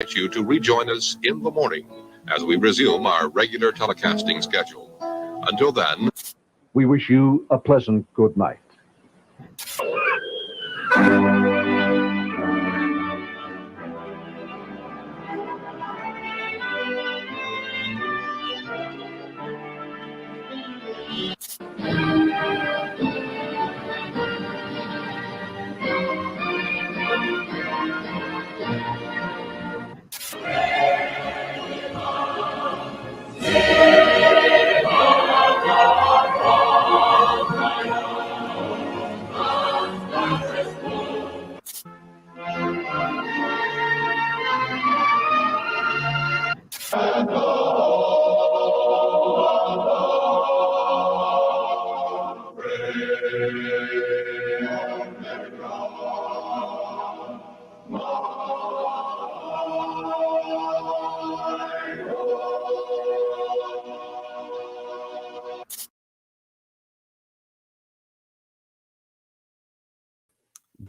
you to rejoin us in the morning as we resume our regular telecasting schedule. Until then, we wish you a pleasant good night.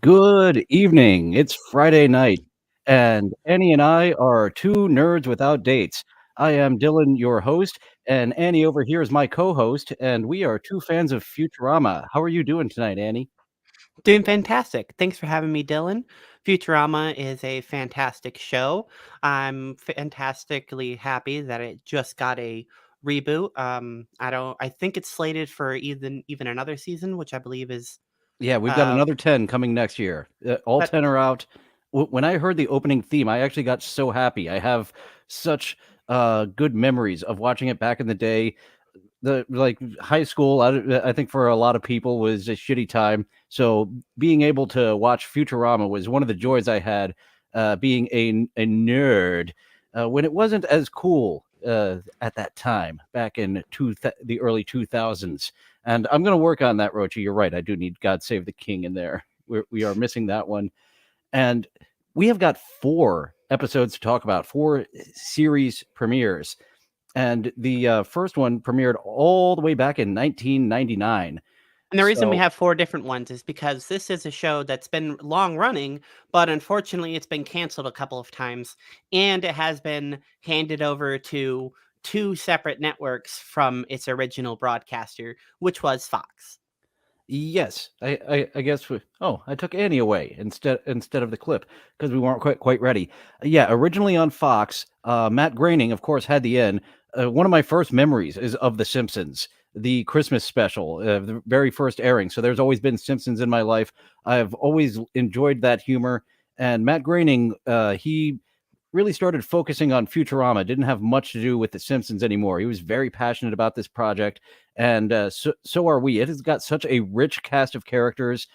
Good evening. It's Friday night, and Annie and I are two nerds without dates. I am Dillon, your host, and Annie over here is my co-host, and we are two fans of Futurama. How are you doing tonight, Annie? Doing fantastic. Thanks for having me, Dylan. Futurama is a fantastic show. I'm fantastically happy that it just got a reboot. I think it's slated for even another season, which I believe is Yeah, we've got another 10 coming next year. All but 10 are out. When I heard the opening theme, I actually got so happy. I have such good memories of watching it back in the day. High school, I think for a lot of people was a shitty time. So being able to watch Futurama was one of the joys I had. Being a nerd when it wasn't as cool at that time back in the early 2000s. And I'm going to work on that, Rochi. You're right. I do need God Save the King in there. We are missing that one. And we have got 4 episodes to talk about, 4 series premieres. And the first one premiered all the way back in 1999. and the reason we So, have 4 different ones is because this is a show that's been long running, but unfortunately it's been canceled a couple of times, and it has been handed over to 2 separate networks from its original broadcaster, which was Fox. yes, I guess. I took Annie away instead of the clip because we weren't quite ready. Yeah, originally on Fox, Matt Groening, of course, had the end. One of my first memories is of The Simpsons, the Christmas special, the very first airing. So there's always been Simpsons in my life. I've always enjoyed that humor. And Matt Groening, he really started focusing on Futurama. Didn't have much to do with The Simpsons anymore. He was very passionate about this project, and so are we. It has got such a rich cast of characters.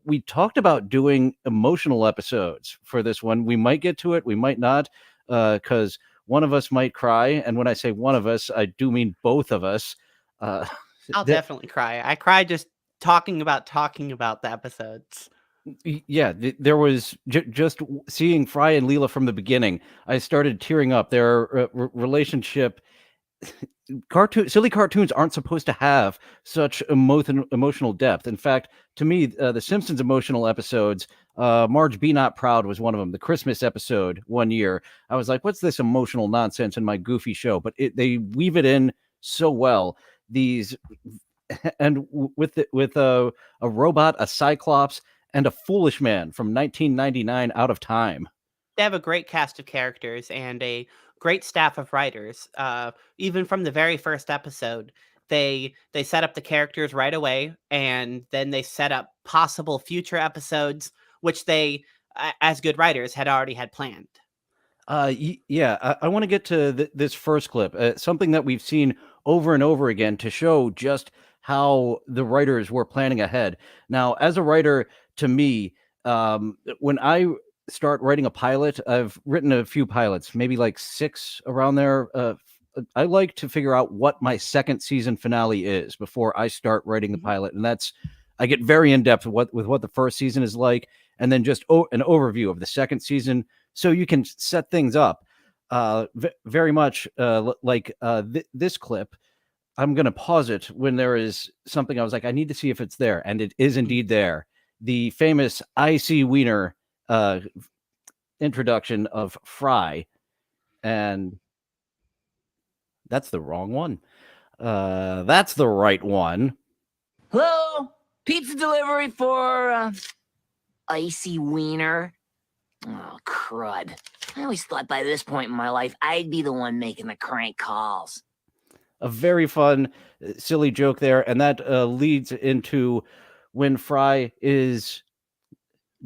We talked about doing emotional episodes for this one. We might get to it. We might not, because one of us might cry. And when I say one of us, I do mean both of us. Uh, I'll that, definitely cry. I cried just talking about the episodes. yeah, there was just seeing Fry and Leela from the beginning. I started tearing up. Their relationship, silly cartoons aren't supposed to have such emotional depth. In fact, to me, the Simpsons emotional episodes, Marge Be Not Proud was one of them. The Christmas episode one year, I was like, "What's this emotional nonsense in my goofy show?" But they weave it in so well. These and with a robot, a Cyclops, and a foolish man from 1999 out of time. They have a great cast of characters and a great staff of writers. Even from the very first episode, they set up the characters right away, and then they set up possible future episodes, which they, as good writers, had planned. Yeah, I want to get to this first clip, something that we've seen over and over again to show just how the writers were planning ahead. Now, as a writer, to me, when I start writing a pilot, I've written a few pilots, maybe like 6 around there. I like to figure out what my second season finale is before I start writing the Mhm. pilot, and I get very in depth with what the first season is like, and then just an overview of the second season so you can set things up. Very much this clip. I'm going to pause it when there is something I was like, I need to see if it's there. And it is indeed there. The famous I See Wiener introduction of Fry, and that's the wrong one. That's the right one. Hello, pizza delivery for Icy Wiener. Oh, crud. I always thought by this point in my life I'd be the one making the crank calls. A very fun, silly joke there, and that leads into when Fry is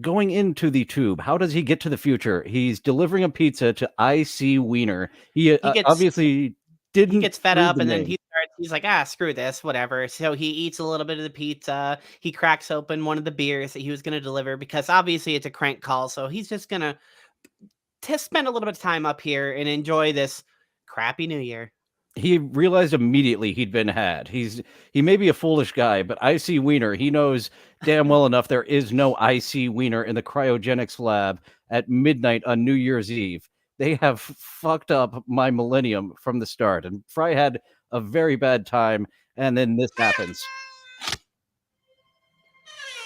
going into the tube. How does he get to the future? He's delivering a pizza to Icy Wiener. He obviously didn't. He gets fed read up, the and then name. he's like, screw this, whatever. So he eats a little bit of the pizza. He cracks open one of the beers that he was going to deliver because obviously it's a crank call. So he's just going to spend a little bit of time up here and enjoy this crappy New Year. He realized immediately he'd been had. He may be a foolish guy, but Icy Wiener, he knows damn well enough there is no Icy Wiener in the cryogenics lab at midnight on New Year's Eve. They have fucked up my millennium from the start, and Fry had a very bad time, and then this happens.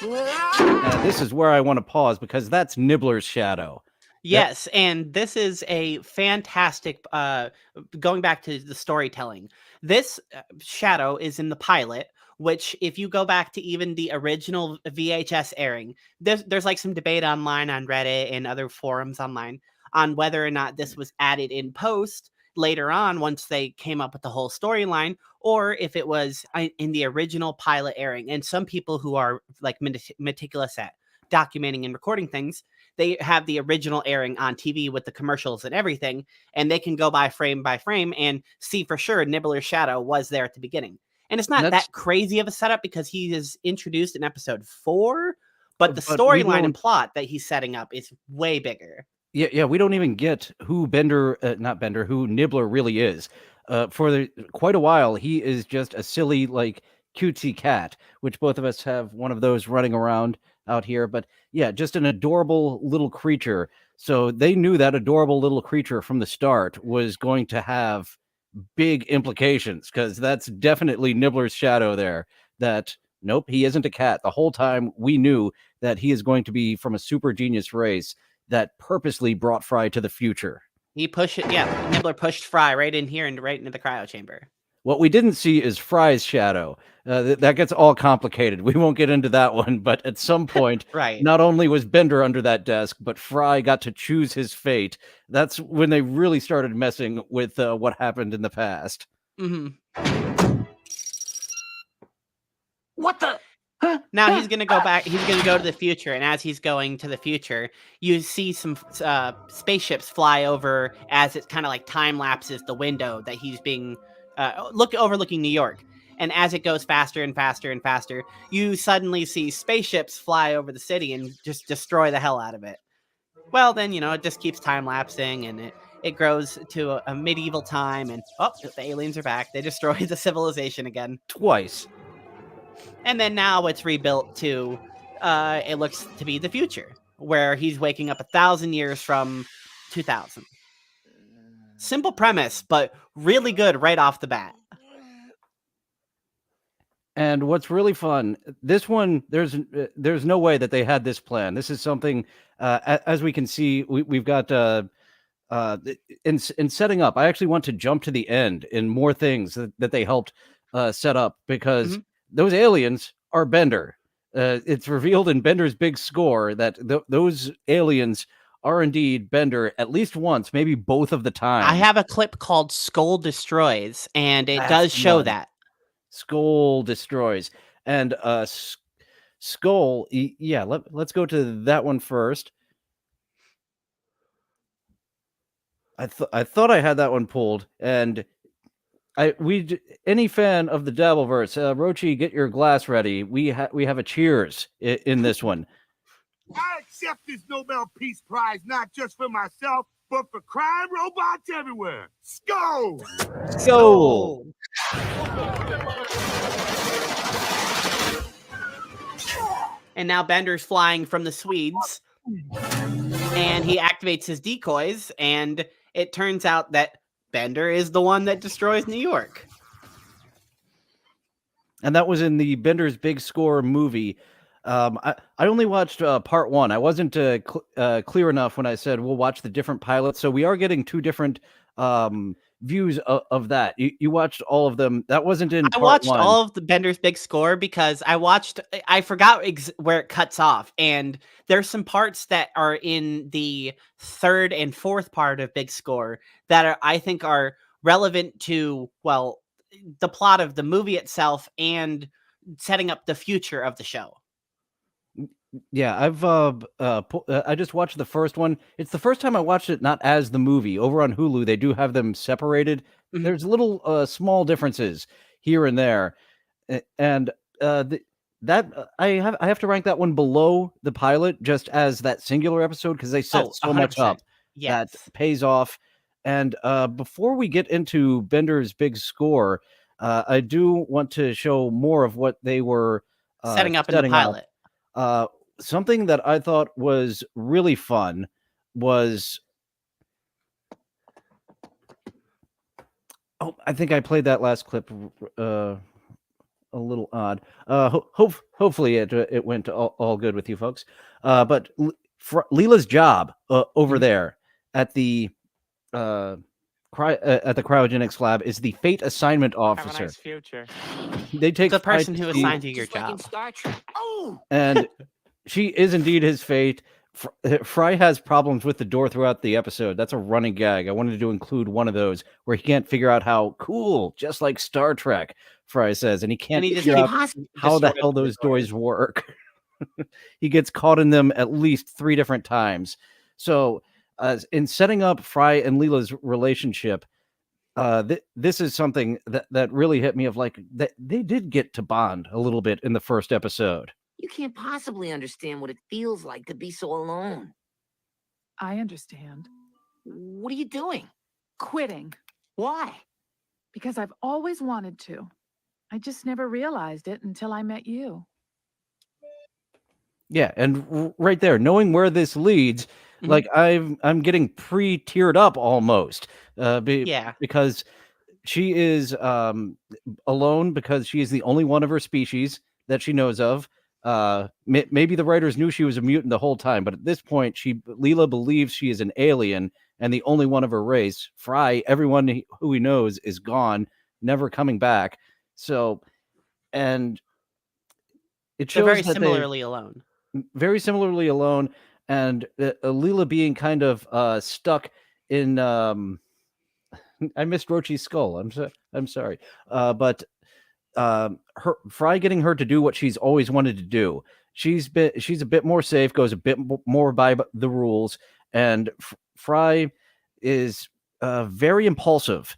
And this is where I want to pause because that's Nibbler's shadow. Yes, and this is a fantastic, going back to the storytelling, this shadow is in the pilot, which if you go back to even the original VHS airing, there's like some debate online on Reddit and other forums online on whether or not this was added in post later on once they came up with the whole storyline, or if it was in the original pilot airing. And some people who are like meticulous at documenting and recording things, they have the original airing on TV with the commercials and everything, and they can go by frame and see for sure Nibbler's shadow was there at the beginning. And it's not that crazy of a setup because he is introduced in episode 4, but the storyline and plot that he's setting up is way bigger. Yeah, we don't even get who who Nibbler really is. For quite a while, he is just a silly, like, cutesy cat, which both of us have one of those running around out here. But yeah, just an adorable little creature. So they knew that adorable little creature from the start was going to have big implications, because that's definitely Nibbler's shadow there. That, nope, he isn't a cat. The whole time we knew that he is going to be from a super genius race that purposely brought Fry to the future. Nibbler pushed Fry right in here and right into the cryo chamber. What we didn't see is Fry's shadow. That gets all complicated. We won't get into that one, but at some point, right, not only was Bender under that desk, but Fry got to choose his fate. That's when they really started messing with what happened in the past. Mm-hmm. What the? Now he's going to go back. He's going to go to the future. And as he's going to the future, you see some spaceships fly over as it kind of like time lapses the window that he's being overlooking New York. And as it goes faster and faster and faster, you suddenly see spaceships fly over the city and just destroy the hell out of it. Well, then, it just keeps time lapsing and it grows to a medieval time. And the aliens are back. They destroy the civilization again. Twice. And then now it's rebuilt to, it looks to be the future, where he's waking up 1,000 years from 2000. Simple premise, but really good right off the bat. And what's really fun, this one, there's no way that they had this plan. This is something, as we can see, we've got, in setting up, I actually want to jump to the end in more things that they helped set up, because those aliens are Bender. It's revealed in Bender's big score that those aliens are indeed Bender at least once, maybe both of the time. I have a clip called Skull Destroys, and it does show that. Skull Destroys. And Skull, yeah, let's go to that one first. I thought I had that one pulled, and any fan of the Dabbleverse, Rochi, get your glass ready. We have a cheers in this one. I accept this Nobel Peace Prize not just for myself, but for crime robots everywhere. Skull! Skull! And now Bender's flying from the Swedes, and he activates his decoys, and it turns out that Bender is the one that destroys New York. And that was in the Bender's Big Score movie. I only watched part one. I wasn't clear enough when I said we'll watch the different pilots. So we are getting two different views of that. You watched all of them. That wasn't in I part watched one. all of the Bender's Big Score because I forgot where it cuts off, and there's some parts that are in the third and fourth part of Big Score that I think are relevant to, well, the plot of the movie itself and setting up the future of the show. Yeah, I just watched the first one. It's the first time I watched it not as the movie. Over on Hulu, they do have them separated. Mhm. There's little small differences here and there, and I have to rank that one below the pilot just as that singular episode because they set so much 100%. up Yes. that pays off. And before we get into Bender's Big Score, I do want to show more of what they were Setting up in the pilot. Something that I thought was really fun was I think I played that last clip a little odd. Hopefully it went all good with you folks. But Leela's job over there at the cryogenics lab is the fate assignment officer. Have a nice future. They take The Fry person to who see- assigned you your Just like in job. Star Trek. Oh! and she is indeed his fate. Fry has problems with the door throughout the episode. That's a running gag. I wanted to include one of those where he can't figure out how cool, just like Star Trek, Fry says, and he can't And he just figure out Keeps how the destroys hell the those doors work. He gets caught in them at least 3 different times. So, in setting up Fry and Leela's relationship, this is something that really hit me of like that they did get to bond a little bit in the first episode. You can't possibly understand what it feels like to be so alone. I understand. What are you doing? Quitting, Why? because I've always wanted to. I just never realized it until I met you. Yeah, and right there, knowing where this leads, Mhm. like I'm getting pre-teared up almost, Yeah. because she is alone because she is the only one of her species that she knows of. Maybe the writers knew she was a mutant the whole time, but at this point, Leela believes she is an alien and the only one of her race. Fry, everyone who he knows is gone, never coming back. So, and it They're shows very that similarly alone. very similarly alone, and Leela being kind of stuck in. I missed Rochi's skull. I'm sorry, but her Fry getting her to do what she's always wanted to do. She's a bit more safe, goes a bit more by the rules, and Fry is very impulsive,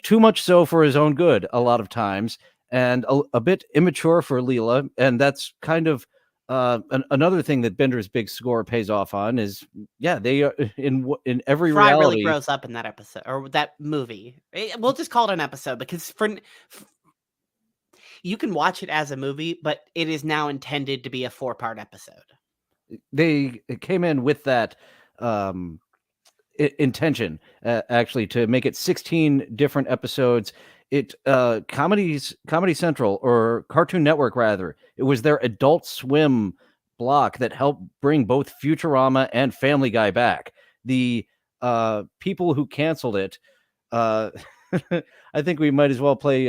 too much so for his own good a lot of times, and a bit immature for Leela, and that's kind of another thing that Bender's Big Score pays off on is they are in every Fry reality. really grows up in that episode or that movie. We'll just call it an episode because you can watch it as a movie, but it is now intended to be a 4-part episode. They came in with that intention actually to make it 16 different episodes. It Comedy Central or Cartoon Network rather, it was their Adult Swim block that helped bring both Futurama and Family Guy back. The people who canceled it, I think we might as well play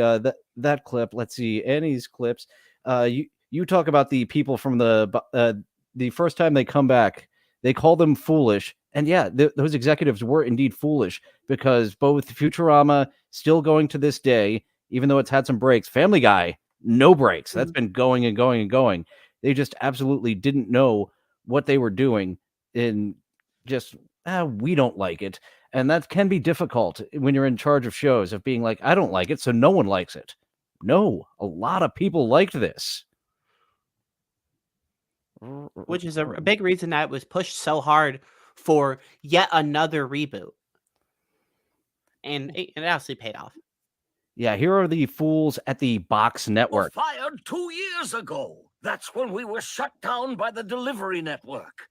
that clip. Let's see Annie's clips. You talk about the people from the first time they come back, they call them foolish. And yeah, those executives were indeed foolish because both Futurama still going to this day, even though it's had some breaks. Family Guy, no breaks. That's been going and going and going. They just absolutely didn't know what they were doing in just, we don't like it. And that can be difficult when you're in charge of shows of being like, I don't like it, so no one likes it. No, a lot of people liked this. Which is a big reason that it was pushed so hard for yet another reboot. And it actually paid off. Yeah, here are the fools at the Box Network. Fired 2 years ago. That's when we were shut down by the delivery network.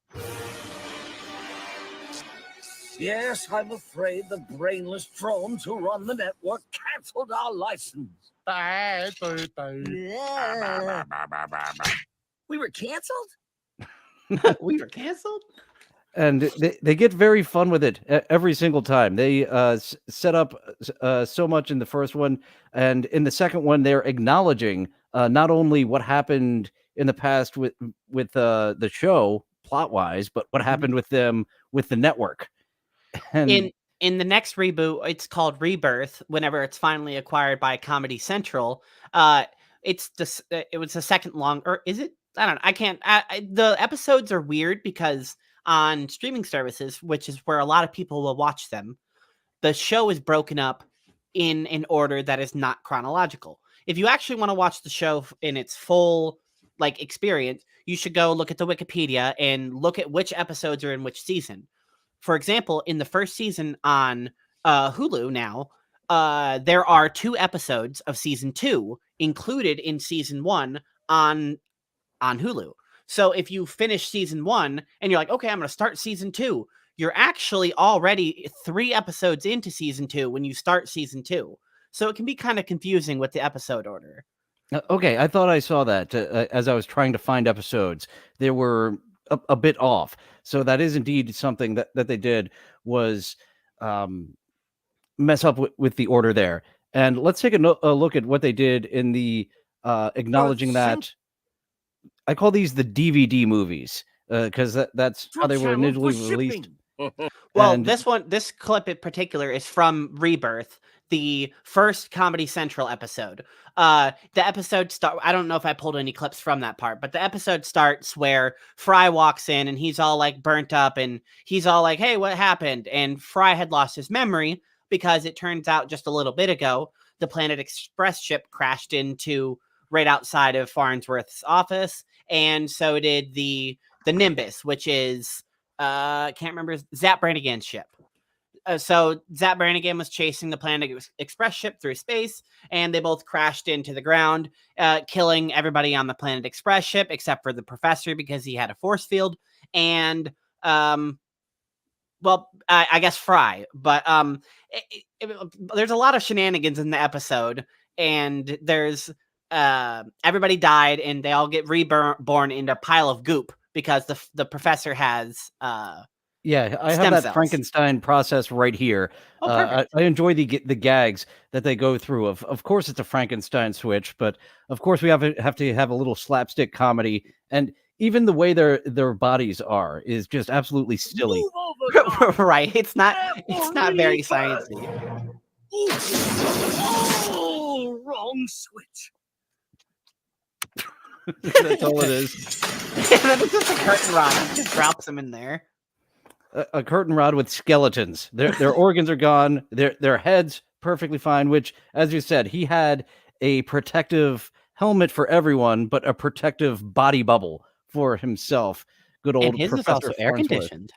Yes, I'm afraid the brainless drones who run the network canceled our license. We were canceled? We were canceled? And they get very fun with it every single time. They set up so much in the first one, and in the second one, they're acknowledging not only what happened in the past with the show plot wise, but what happened with them with the network. And In the next reboot, it's called Rebirth. Whenever it's finally acquired by Comedy Central, it was the second long, or is it? I don't know. I can't. The episodes are weird because on streaming services, which is where a lot of people will watch them, the show is broken up in an order that is not chronological. If you actually want to watch the show in its full experience, you should go look at the Wikipedia and look at which episodes are in which season. For example, in the first season on Hulu now, there are 2 episodes of season 2 included in season 1 on Hulu. So if you finish season 1 and you're like, okay, I'm going to start season 2, you're actually already 3 episodes into season 2 when you start season 2. So it can be kind of confusing with the episode order. Okay, I thought I saw that as I was trying to find episodes. They were a bit off. So that is indeed something that they did was mess up with the order there. And let's take a look at what they did in the acknowledging that. I call these the DVD movies because that's how they were initially released. Well, And this clip in particular is from Rebirth, the first Comedy Central episode. The episode I don't know if I pulled any clips from that part, but the episode starts where Fry walks in and he's all burnt up and he's all like, hey, what happened? And Fry had lost his memory because it turns out just a little bit ago, the Planet Express ship crashed into right outside of Farnsworth's office. And so did the Nimbus, which is can't remember, Zap Brannigan's ship. So Zap Brannigan was chasing the Planet Express ship through space, and they both crashed into the ground, killing everybody on the Planet Express ship except for the professor because he had a force field, and I guess Fry. But there's a lot of shenanigans in the episode, and there's everybody died, and they all get reborn into a pile of goop because the professor has yeah, I have stem that cells. Frankenstein process right here. Oh, I enjoy the gags that they go through. Of course, it's a Frankenstein switch, but of course we have to have a little slapstick comedy, and even the way their bodies are is just absolutely silly. Right? It's not very sciencey. Oh, wrong switch. That's all it is. And then it's just a curtain rod. He just drops them in there. A curtain rod with skeletons. Their organs are gone. Their heads perfectly fine. Which, as you said, he had a protective helmet for everyone, but a protective body bubble for himself. Good old And his Professor is also air Farnsworth. conditioned.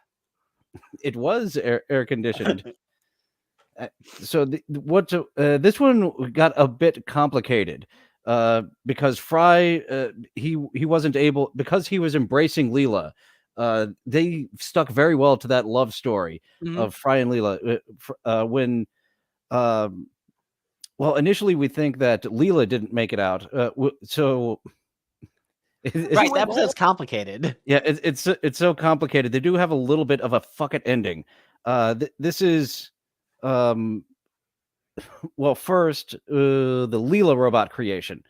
It was air conditioned. So this one got a bit complicated because Fry he wasn't able, because he was embracing Leela. They stuck very well to that love story of Fry and Leela. Initially we think that Leela didn't make it out. So Right, the episode's complicated. Yeah, it's so complicated. They do have a little bit of a fuck it ending. This is first the Leela robot creation.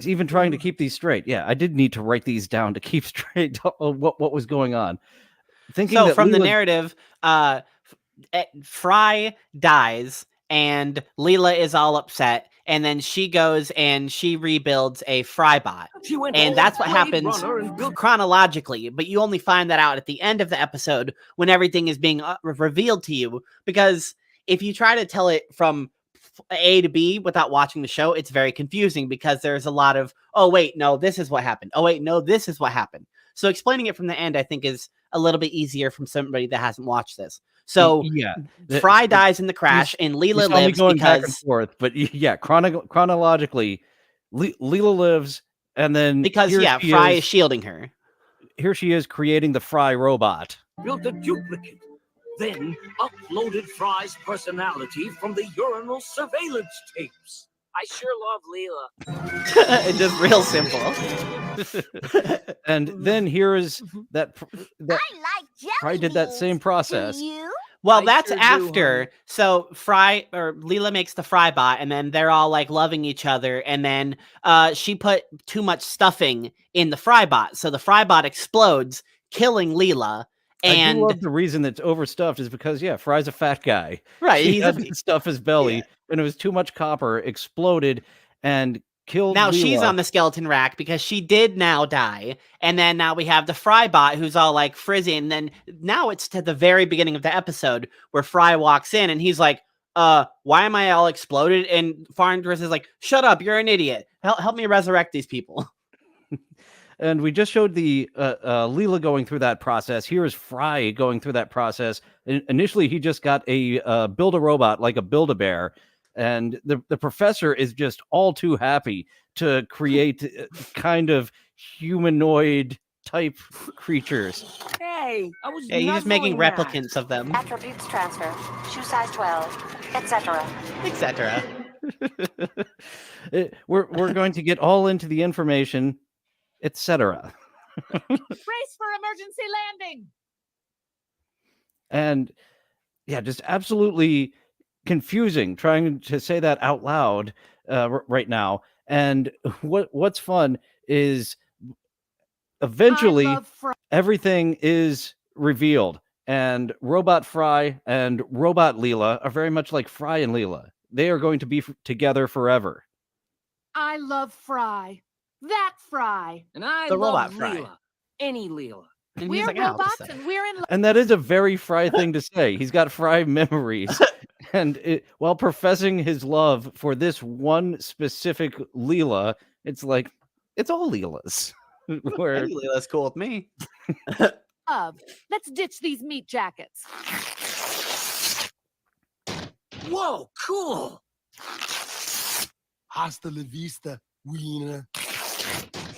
Even trying to keep these straight. Yeah, I did need to write these down to keep straight what was going on. So from the narrative, Fry dies and Leela is all upset, and then she goes and she rebuilds a Frybot. And that's what happens chronologically, but you only find that out at the end of the episode when everything is being revealed to you, because if you try to tell it from A to B without watching the show, it's very confusing because there's a lot of, oh wait, no, this is what happened. Oh wait, no, this is what happened. So explaining it from the end, I think, is a little bit easier from somebody that hasn't watched this. So yeah, Fry dies in the crash, and Leela lives going because back and forth. But yeah, chronologically, Leela lives, and then because Fry is shielding her. Here she is creating the Fry robot. Built a duplicate, then uploaded Fry's personality from the urinal surveillance tapes. I sure love Leela. It's just real simple. And then here is that I like jelly Fry did that same beans. process. Do you? Well, I that's sure do, after. honey. So Fry or Leela makes the Fry bot, and then they're all like loving each other. And then she put too much stuffing in the Fry bot, so the Fry bot explodes, killing Leela. I do And love the reason that's overstuffed is because Fry's a fat guy. right, He he's had a, to stuff his belly, yeah. and it was too much copper, exploded, and killed Now she's Leela. on the skeleton rack because she did now die. And then now we have the Fry bot who's all like frizzy. And then now it's to the very beginning of the episode where Fry walks in and he's like, why am I all exploded? And Farnsworth is like, shut up, you're an idiot. Help me resurrect these people. And we just showed the Leela going through that process. Here is Fry going through that process. Initially, he just got a Build-A-Robot, like a Build-A-Bear. And the professor is just all too happy to create kind of humanoid type creatures. Hey, I was Yeah, he's just making nuzzling that. replicants of them, Attributes transfer. Shoe size 12, etc. etc. We're going to get all into the information, etc. Brace for emergency landing. And yeah, just absolutely confusing trying to say that out loud right now. And what's fun is eventually I love Fry. everything is revealed, and Robot Fry and Robot Leela are very much like Fry and Leela. They are going to be together forever. I love Fry. That Fry. And I The love robot Fry. Leela. Any Leela. And he's We're like, "Oh, robots this and we're in love. And that is a very Fry thing to say. He's got Fry memories. And while professing his love for this one specific Leela, it's like, it's all Leelas. Where Hey, Leela's cool with me." Let's ditch these meat jackets. Whoa, cool. Hasta la vista, wiener.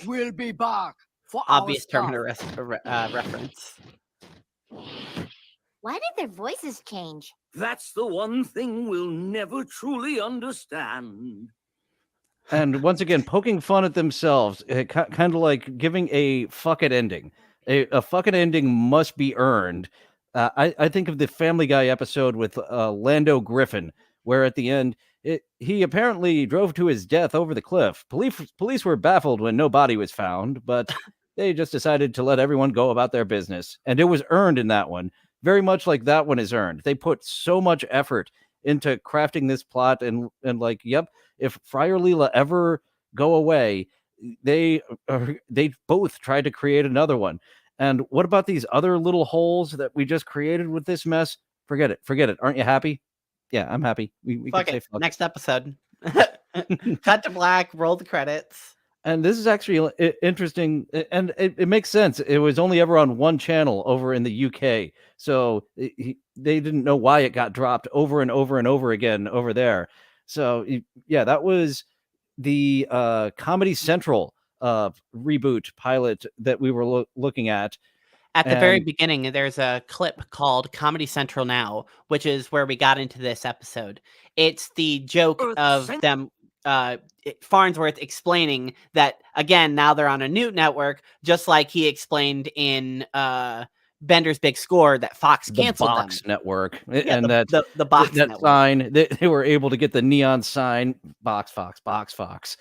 We'll be back for Obvious our stuff. Terminator reference. Why did their voices change? That's the one thing we'll never truly understand. and once again, poking fun at themselves, kind of like giving a fuck it ending. A fuck it ending must be earned. I think of the Family Guy episode with Lando Griffin, where at the end, he apparently drove to his death over the cliff. Police were baffled when no body was found, but they just decided to let everyone go about their business. And it was earned in that one, very much like that one is earned. They put so much effort into crafting this plot, and like, yep, if Fry or Leela ever go away, they both tried to create another one. And what about these other little holes that we just created with this mess? Forget it. Aren't you happy? Yeah, I'm happy. We Fuck can say it. fuck. Next episode. Cut to black. Roll the credits. And this is actually interesting, and it makes sense. It was only ever on one channel over in the UK, so they didn't know why it got dropped over and over and over again over there. So yeah, that was the Comedy Central reboot pilot that we were looking at. At the very And- beginning, there's a clip called Comedy Central Now, which is where we got into this episode. It's the joke Earth of Cent- them, Farnsworth explaining that, again, now they're on a new network, just like he explained in Bender's Big Score that Fox The canceled Box them. Network, Yeah, and the Box that network. sign, they were able to get the neon sign, Fox.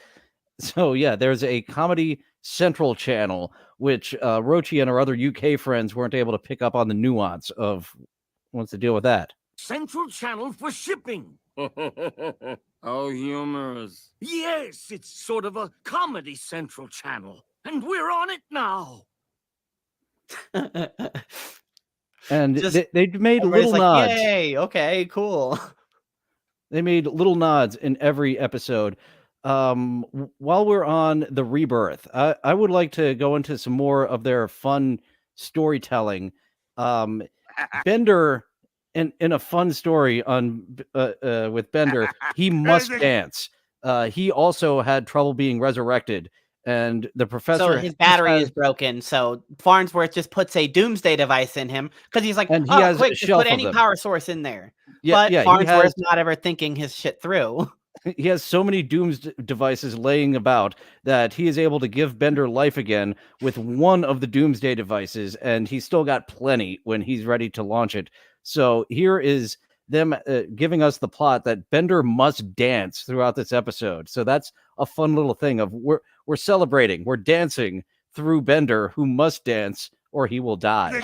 So yeah, there's a Comedy Central channel, which Rochi and our other UK friends weren't able to pick up on the nuance of what's the deal with that. Central channel for shipping. How humorous. Yes, it's sort of a Comedy Central channel. And we're on it now. And Just- they made Everybody's little like, nods. yay, okay, cool. They made little nods in every episode. While we're on the rebirth, I would like to go into some more of their fun storytelling. Bender, in a fun story on with Bender, he must dance. He also had trouble being resurrected, and the professor. So his battery is broken. So Farnsworth just puts a doomsday device in him because he's like, And he oh, has a quick, just shelf put of any them. power source in there. Yeah, But yeah, he Farnsworth's has. not ever thinking his shit through. He has so many devices laying about that he is able to give Bender life again with one of the Doomsday devices, and he's still got plenty when he's ready to launch it. So here is them giving us the plot that Bender must dance throughout this episode. So that's a fun little thing of we're celebrating, we're dancing through Bender, who must dance or he will die.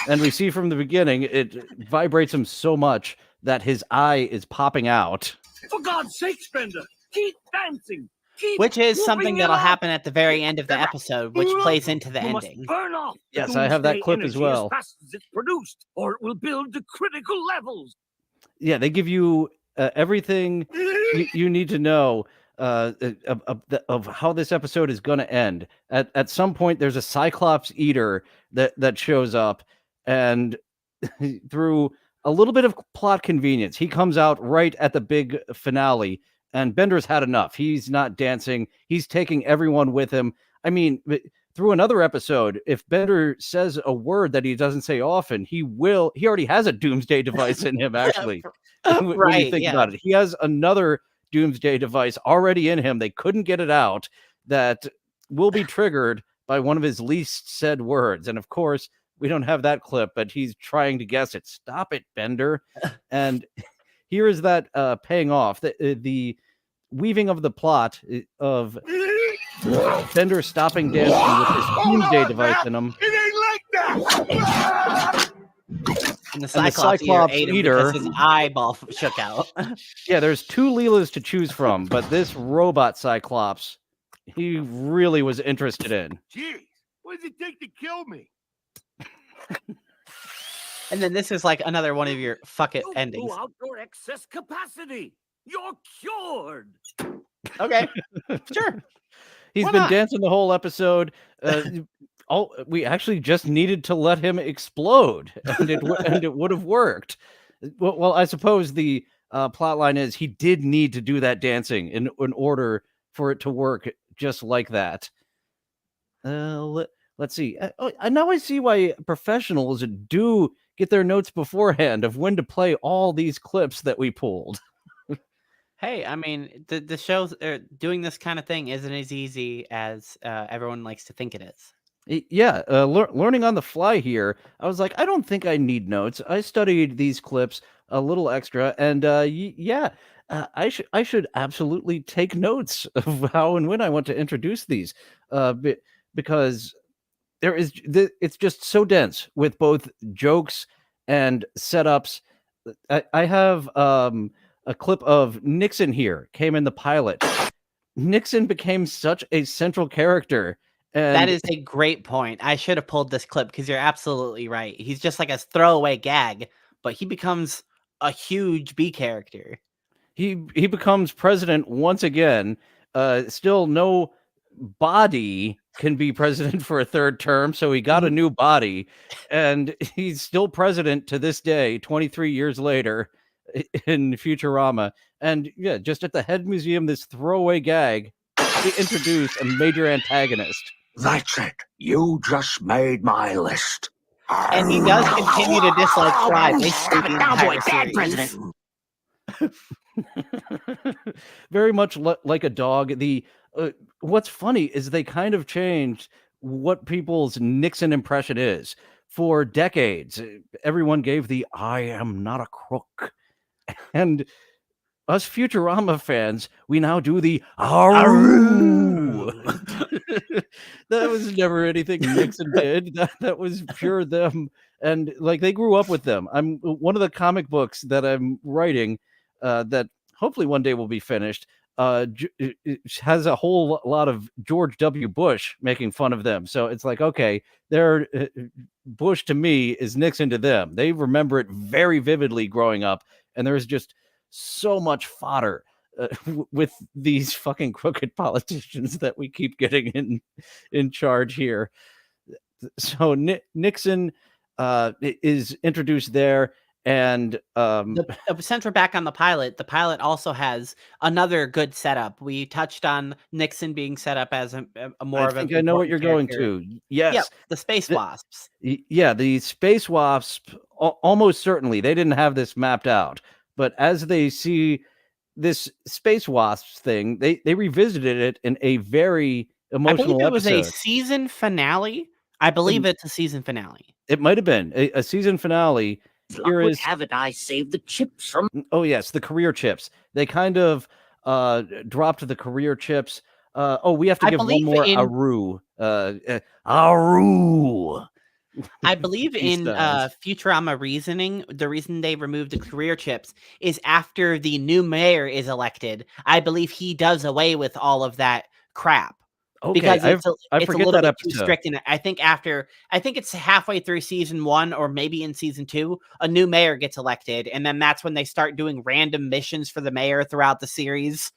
And we see from the beginning, it vibrates him so much that his eye is popping out. For God's sake, Bender, keep dancing. Which is something that'll happen at the very end of the episode, which plays into the You must ending. burn off the Yes, I have that doomsday clip as energy well. As fast as it's produced, or it will build to critical levels. Yeah, they give you everything you need to know of how this episode is going to end. At some point, there's a Cyclops Eater that shows up, and through a little bit of plot convenience, he comes out right at the big finale, and Bender's had enough. He's not dancing. He's taking everyone with him. I mean, through another episode, if Bender says a word that he doesn't say often, he already has a Doomsday device in him, actually. When you think about it, he has another Doomsday device already in him. They couldn't get it out, that will be triggered by one of his least said words. And of course, we don't have that clip, but he's trying to guess it. Stop it, Bender. And here is that paying off. The weaving of the plot of Bender stopping dancing with his Doomsday device in him. It ain't like that. And the Cyclops Eater, because his eyeball shook out. Yeah, there's two Leelas to choose from, but this robot Cyclops, he really was interested in. Jeez, what does it take to kill me? And then this is like another one of your fuck it You endings. blew out your excess capacity. You're cured. Okay, sure. He's Why been not? dancing the whole episode. We actually just needed to let him explode, and it would have worked. Well, I suppose the plot line is he did need to do that dancing in order for it to work just like that. Let's see. Now I see why professionals do get their notes beforehand of when to play all these clips that we pulled. Hey, I mean, the shows doing this kind of thing isn't as easy as everyone likes to think it is. Yeah, learning on the fly here. I was like, I don't think I need notes. I studied these clips a little extra, and I should absolutely take notes of how and when I want to introduce these, because it's just so dense with both jokes and setups. I have a clip of Nixon here, came in the pilot. Nixon became such a central character. And that is a great point. I should have pulled this clip because you're absolutely right. He's just like a throwaway gag, but he becomes a huge B character. He becomes president once again. Still no body can be president for a third term, so he got a new body, and he's still president to this day, 23 years later, in Futurama. And yeah, just at the Head Museum, this throwaway gag, they introduce a major antagonist. That's it. You just made my list. And he does continue to dislike Fry. They Stop it now, boy, bad president. Very much like a dog. The what's funny is they kind of changed what people's Nixon impression is. For decades, everyone gave the "I am not a crook," and us Futurama fans, we now do the "Aroo." That was never anything Nixon did. That was pure them, and like they grew up with them. I'm one of the comic books that I'm writing, that hopefully one day will be finished. It has a whole lot of George W. Bush making fun of them. So it's like, okay, they're Bush to me is Nixon to them. They remember it very vividly growing up, and there's just so much fodder with these fucking crooked politicians that we keep getting in charge here. So Nixon is introduced there. And since we're back on the pilot also has another good setup. We touched on Nixon being set up as a more of a. I know what you're character. going to. Yes, yeah, the Space Wasps. Yeah, the Space Wasps almost certainly they didn't have this mapped out. But as they see this Space Wasps thing, they revisited it in a very I believe emotional it was a episode. season finale. I believe it's a season finale. It might have been a season finale. Luck Here would is have it I saved the chips from. oh yes, the career chips. They kind of dropped the career chips. We have to I give one believe more in Aru. Aru. I believe He in says. Futurama reasoning, the reason they removed the career chips is after the new mayor is elected. I believe he does away with all of that crap Okay, because I it's a forget little that bit too episode. strict. And I think it's halfway through season 1 or maybe in season 2, a new mayor gets elected, and then that's when they start doing random missions for the mayor throughout the series.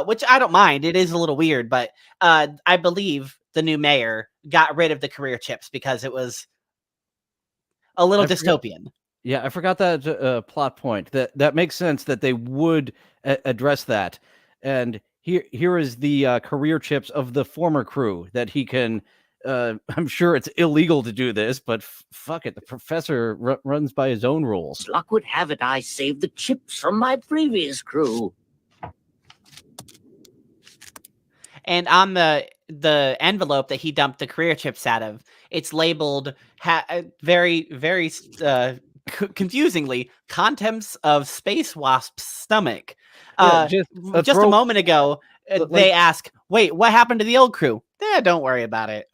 Which I don't mind. It is a little weird, but I believe the new mayor got rid of the career chips because it was a little I forget. dystopian. Yeah, I forgot that plot point. That makes sense that they would address that. And here is the career chips of the former crew that he can. I'm sure it's illegal to do this, but fuck it. The professor runs by his own rules. Luck would have it I saved the chips from my previous crew. And on the envelope that he dumped the career chips out of, it's labeled very, very confusingly, contents of Space Wasp's stomach. Yeah, Just a moment ago, they ask, "Wait, what happened to the old crew?" Don't worry about it.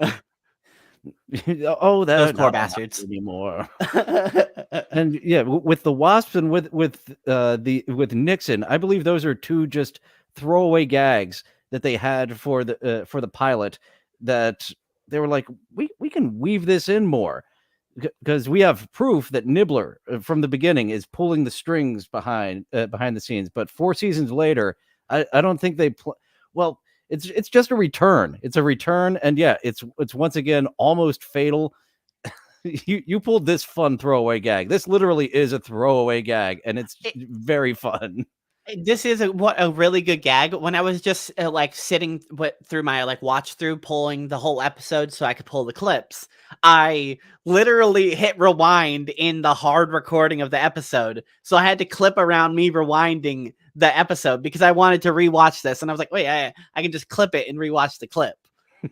Those Those poor bastards anymore. And yeah, with the Wasps and with Nixon, I believe those are two just throwaway gags that they had for the pilot, that they were like, we can weave this in more, because we have proof that Nibbler from the beginning is pulling the strings behind the scenes. But 4 seasons later, I don't think they well, it's just a return. It's a return, and yeah, it's once again almost fatal. You pulled this fun throwaway gag. This literally is a throwaway gag, and it's very fun. This is a really good gag. When I was just sitting through my watch through, pulling the whole episode so I could pull the clips, I literally hit rewind in the hard recording of the episode. So I had to clip around me rewinding the episode because I wanted to rewatch this, and I was like, wait, I can just clip it and rewatch the clip.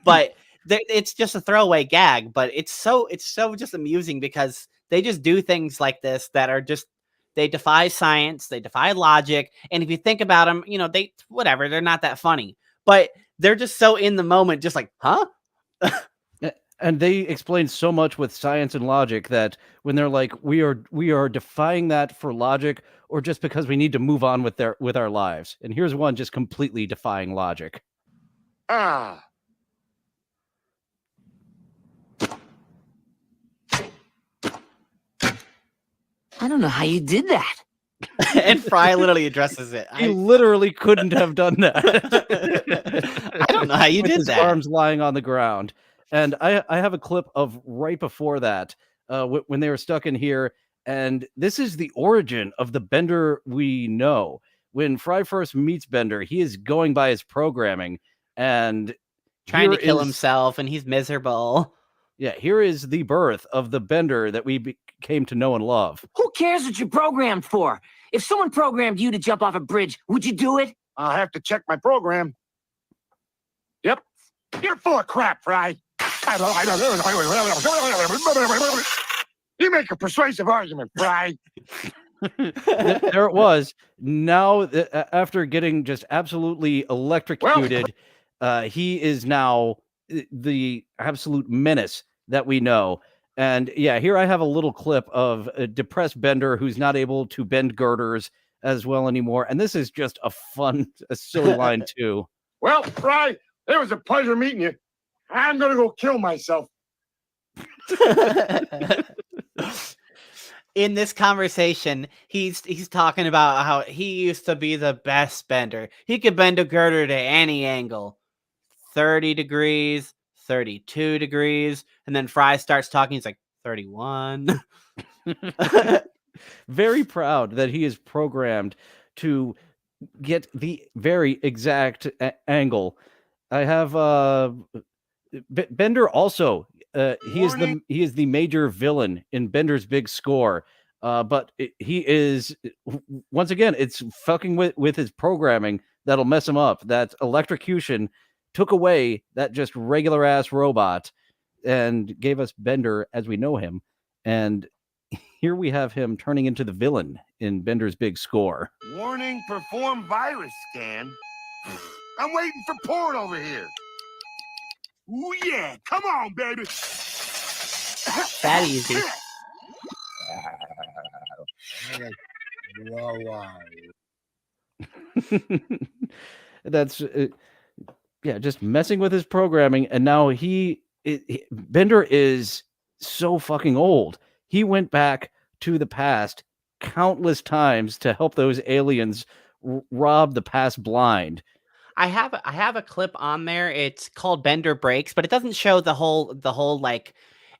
But it's just a throwaway gag, but it's so just amusing because they just do things like this that are just, they defy science, they defy logic, and if you think about them, they're not that funny, but they're just so in the moment, just like, huh? And they explain so much with science and logic that when they're like, we are defying that for logic, or just because we need to move on with our lives. And here's one just completely defying logic. Ah. I don't know how you did that. And Fry literally addresses it. He literally couldn't have done that. I don't know how you with did his that. arms lying on the ground. And I have a clip of right before that, when they were stuck in here. And this is the origin of the Bender we know. When Fry first meets Bender, he is going by his programming and trying to kill himself, and he's miserable. Yeah, here is the birth of the Bender that we came to know and love. Who cares what you're programmed for? If someone programmed you to jump off a bridge, would you do it? I'll have to check my program. Yep. You're full of crap, Fry. You make a persuasive argument, Fry. There it was. Now, after getting just absolutely electrocuted, he is now the absolute menace that we know. And yeah, here I have a little clip of a depressed Bender who's not able to bend girders as well anymore. And this is just a silly line too. Well, Fry, it was a pleasure meeting you. I'm gonna go kill myself. In this conversation, he's talking about how he used to be the best bender. He could bend a girder to any angle. 30 degrees, 32 degrees, and then Fry starts talking. He's like, 31. Very proud that he is programmed to get the very exact angle. I have Bender also, he is the major villain in Bender's Big Score. But he is, once again, it's fucking with his programming that'll mess him up. That electrocution took away that just regular ass robot and gave us Bender as we know him. And here we have him turning into the villain in Bender's Big Score. Warning, perform virus scan. I'm waiting for port over here. Ooh, yeah. Come on, baby. That easy. That's just messing with his programming, and now Bender is so fucking old. He went back to the past countless times to help those aliens rob the past blind. I have a clip on there. It's called Bender Breaks, but it doesn't show the whole like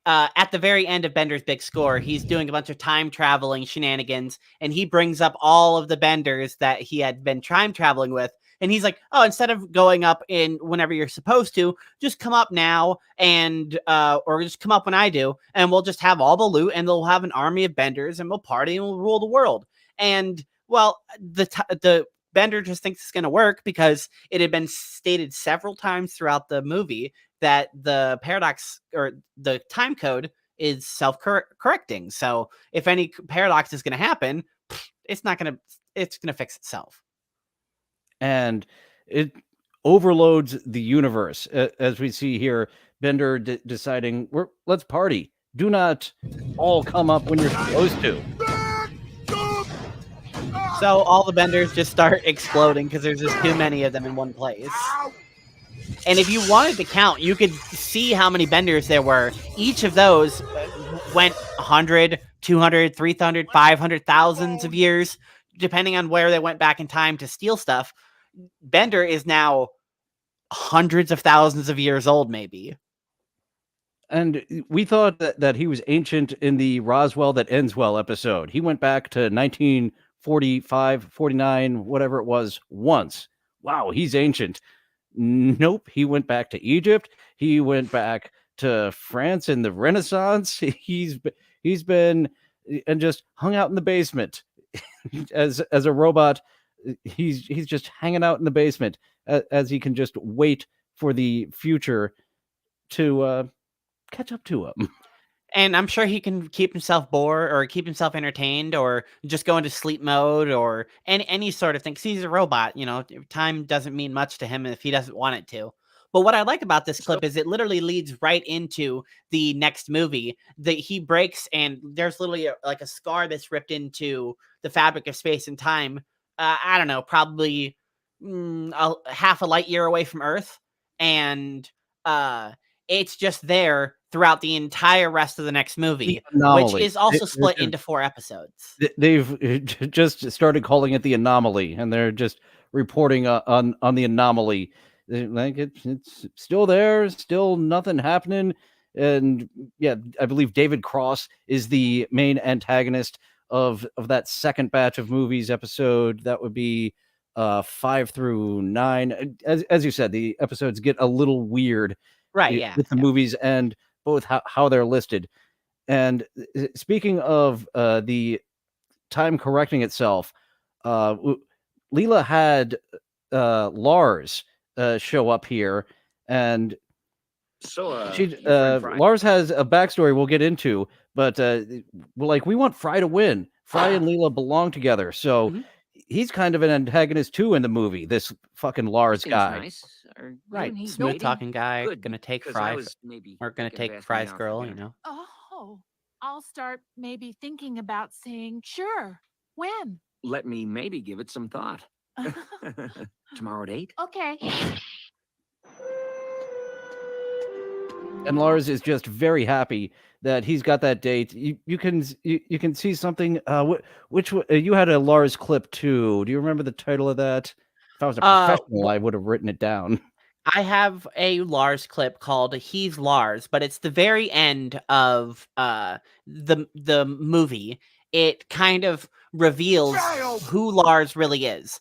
at the very end of Bender's Big Score, he's doing a bunch of time traveling shenanigans, and he brings up all of the Benders that he had been time traveling with. And he's like, oh, instead of going up in whenever you're supposed to, just come up now and or just come up when I do, and we'll just have all the loot, and they'll have an army of Benders, and we'll party and we'll rule the world. And well, the Bender just thinks it's going to work because it had been stated several times throughout the movie that the paradox or the time code is self-correcting. So if any paradox is going to happen, it's going to fix itself. And it overloads the universe, as we see here. Bender deciding, let's party. Do not all come up when you're supposed to. So all the Benders just start exploding because there's just too many of them in one place. And if you wanted to count, you could see how many Benders there were. Each of those went 100, 200, 300, 500,000 of years, depending on where they went back in time to steal stuff. Bender is now hundreds of thousands of years old, maybe. And we thought that he was ancient in the Roswell That Ends Well episode. He went back to 1945, 49, whatever it was, once. Wow, he's ancient. Nope, he went back to Egypt. He went back to France in the Renaissance. He's been and just hung out in the basement as a robot. He's just hanging out in the basement as he can just wait for the future to catch up to him. And I'm sure he can keep himself bored or keep himself entertained or just go into sleep mode or any sort of thing. 'Cause he's a robot, time doesn't mean much to him if he doesn't want it to. But what I like about this clip is it literally leads right into the next movie that he breaks, and there's literally like a scar that's ripped into the fabric of space and time. I don't know, probably half a light year away from Earth. And it's just there throughout the entire rest of the next movie, which is also split into 4 episodes. They've just started calling it the anomaly, and they're just reporting on the anomaly. Like it's still there, still nothing happening. And yeah, I believe David Cross is the main antagonist of that second batch of movies episode. That would be 5 through 9. As you said, the episodes get a little weird, right? Yeah, with the movies and both how they're listed. And speaking of the time correcting itself, Leela had Lars show up here, and so Lars has a backstory we'll get into, but we want Fry to win. Fry and Leela belong together, so he's kind of an antagonist too in the movie. This fucking Lars guy, nice. Right? Smooth talking guy, gonna take Fry, or gonna take Fry's girl. Oh, I'll start maybe thinking about saying sure. When? Let me maybe give it some thought. Tomorrow at 8? Okay. and Lars is just very happy that he's got that date. You can see something. Which you had a Lars clip too? Do you remember the title of that? If I was a professional, I would have written it down. I have a Lars clip called "He's Lars," but it's the very end of the movie. It kind of reveals who Lars really is.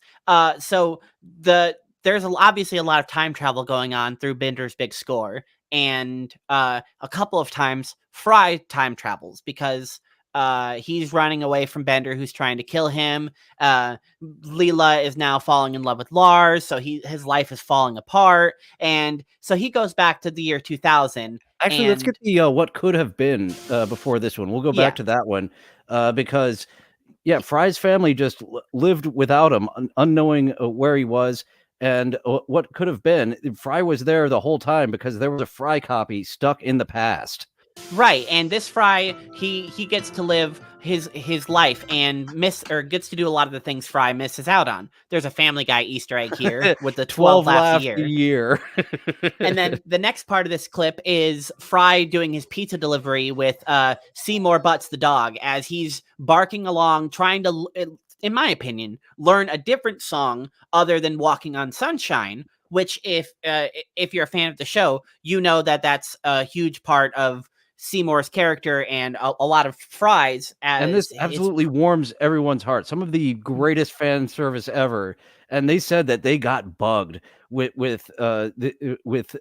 So there's obviously a lot of time travel going on through Bender's Big Score, and a couple of times Fry time travels because he's running away from Bender, who's trying to kill him. Leela is now falling in love with Lars, so his life is falling apart, and so he goes back to the year 2000. Actually, let's get the what could have been before this one. We'll go back to that one because, yeah, Fry's family just lived without him, unknowing where he was and what could have been. Fry was there the whole time because there was a Fry copy stuck in the past. Right, and this Fry, he gets to live his life and gets to do a lot of the things Fry misses out on. There's a Family Guy Easter egg here with the 12 laughs a year. And then the next part of this clip is Fry doing his pizza delivery with Seymour Butts the dog as he's barking along, trying to, in my opinion, learn a different song other than Walking on Sunshine, which if you're a fan of the show, you know that's a huge part of Seymour's character and a lot of Fry's. And this absolutely warms everyone's heart. Some of the greatest fan service ever. And they said that they got bugged with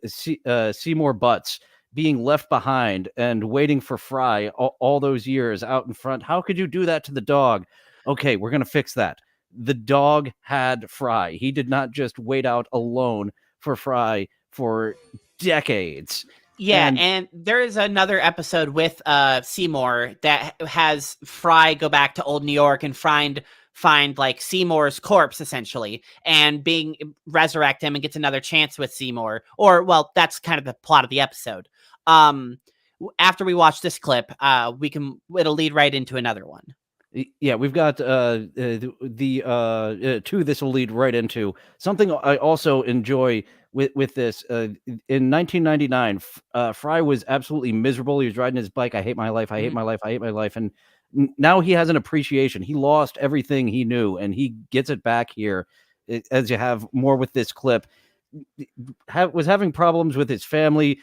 Seymour Butts being left behind and waiting for Fry all those years out in front. How could you do that to the dog? Okay, we're going to fix that. The dog had Fry. He did not just wait out alone for Fry for decades. Yeah, and there is another episode with Seymour that has Fry go back to old New York and find like Seymour's corpse essentially and resurrect him and gets another chance with Seymour. Or well, that's kind of the plot of the episode. After we watch this clip, it'll lead right into another one. Yeah, we've got the two this will lead right into. Something I also enjoy with this. In 1999, Fry was absolutely miserable. He was riding his bike. I hate my life. I hate my life. I hate my life. And now he has an appreciation. He lost everything he knew, and he gets it back here. As you have more with this clip, was having problems with his family.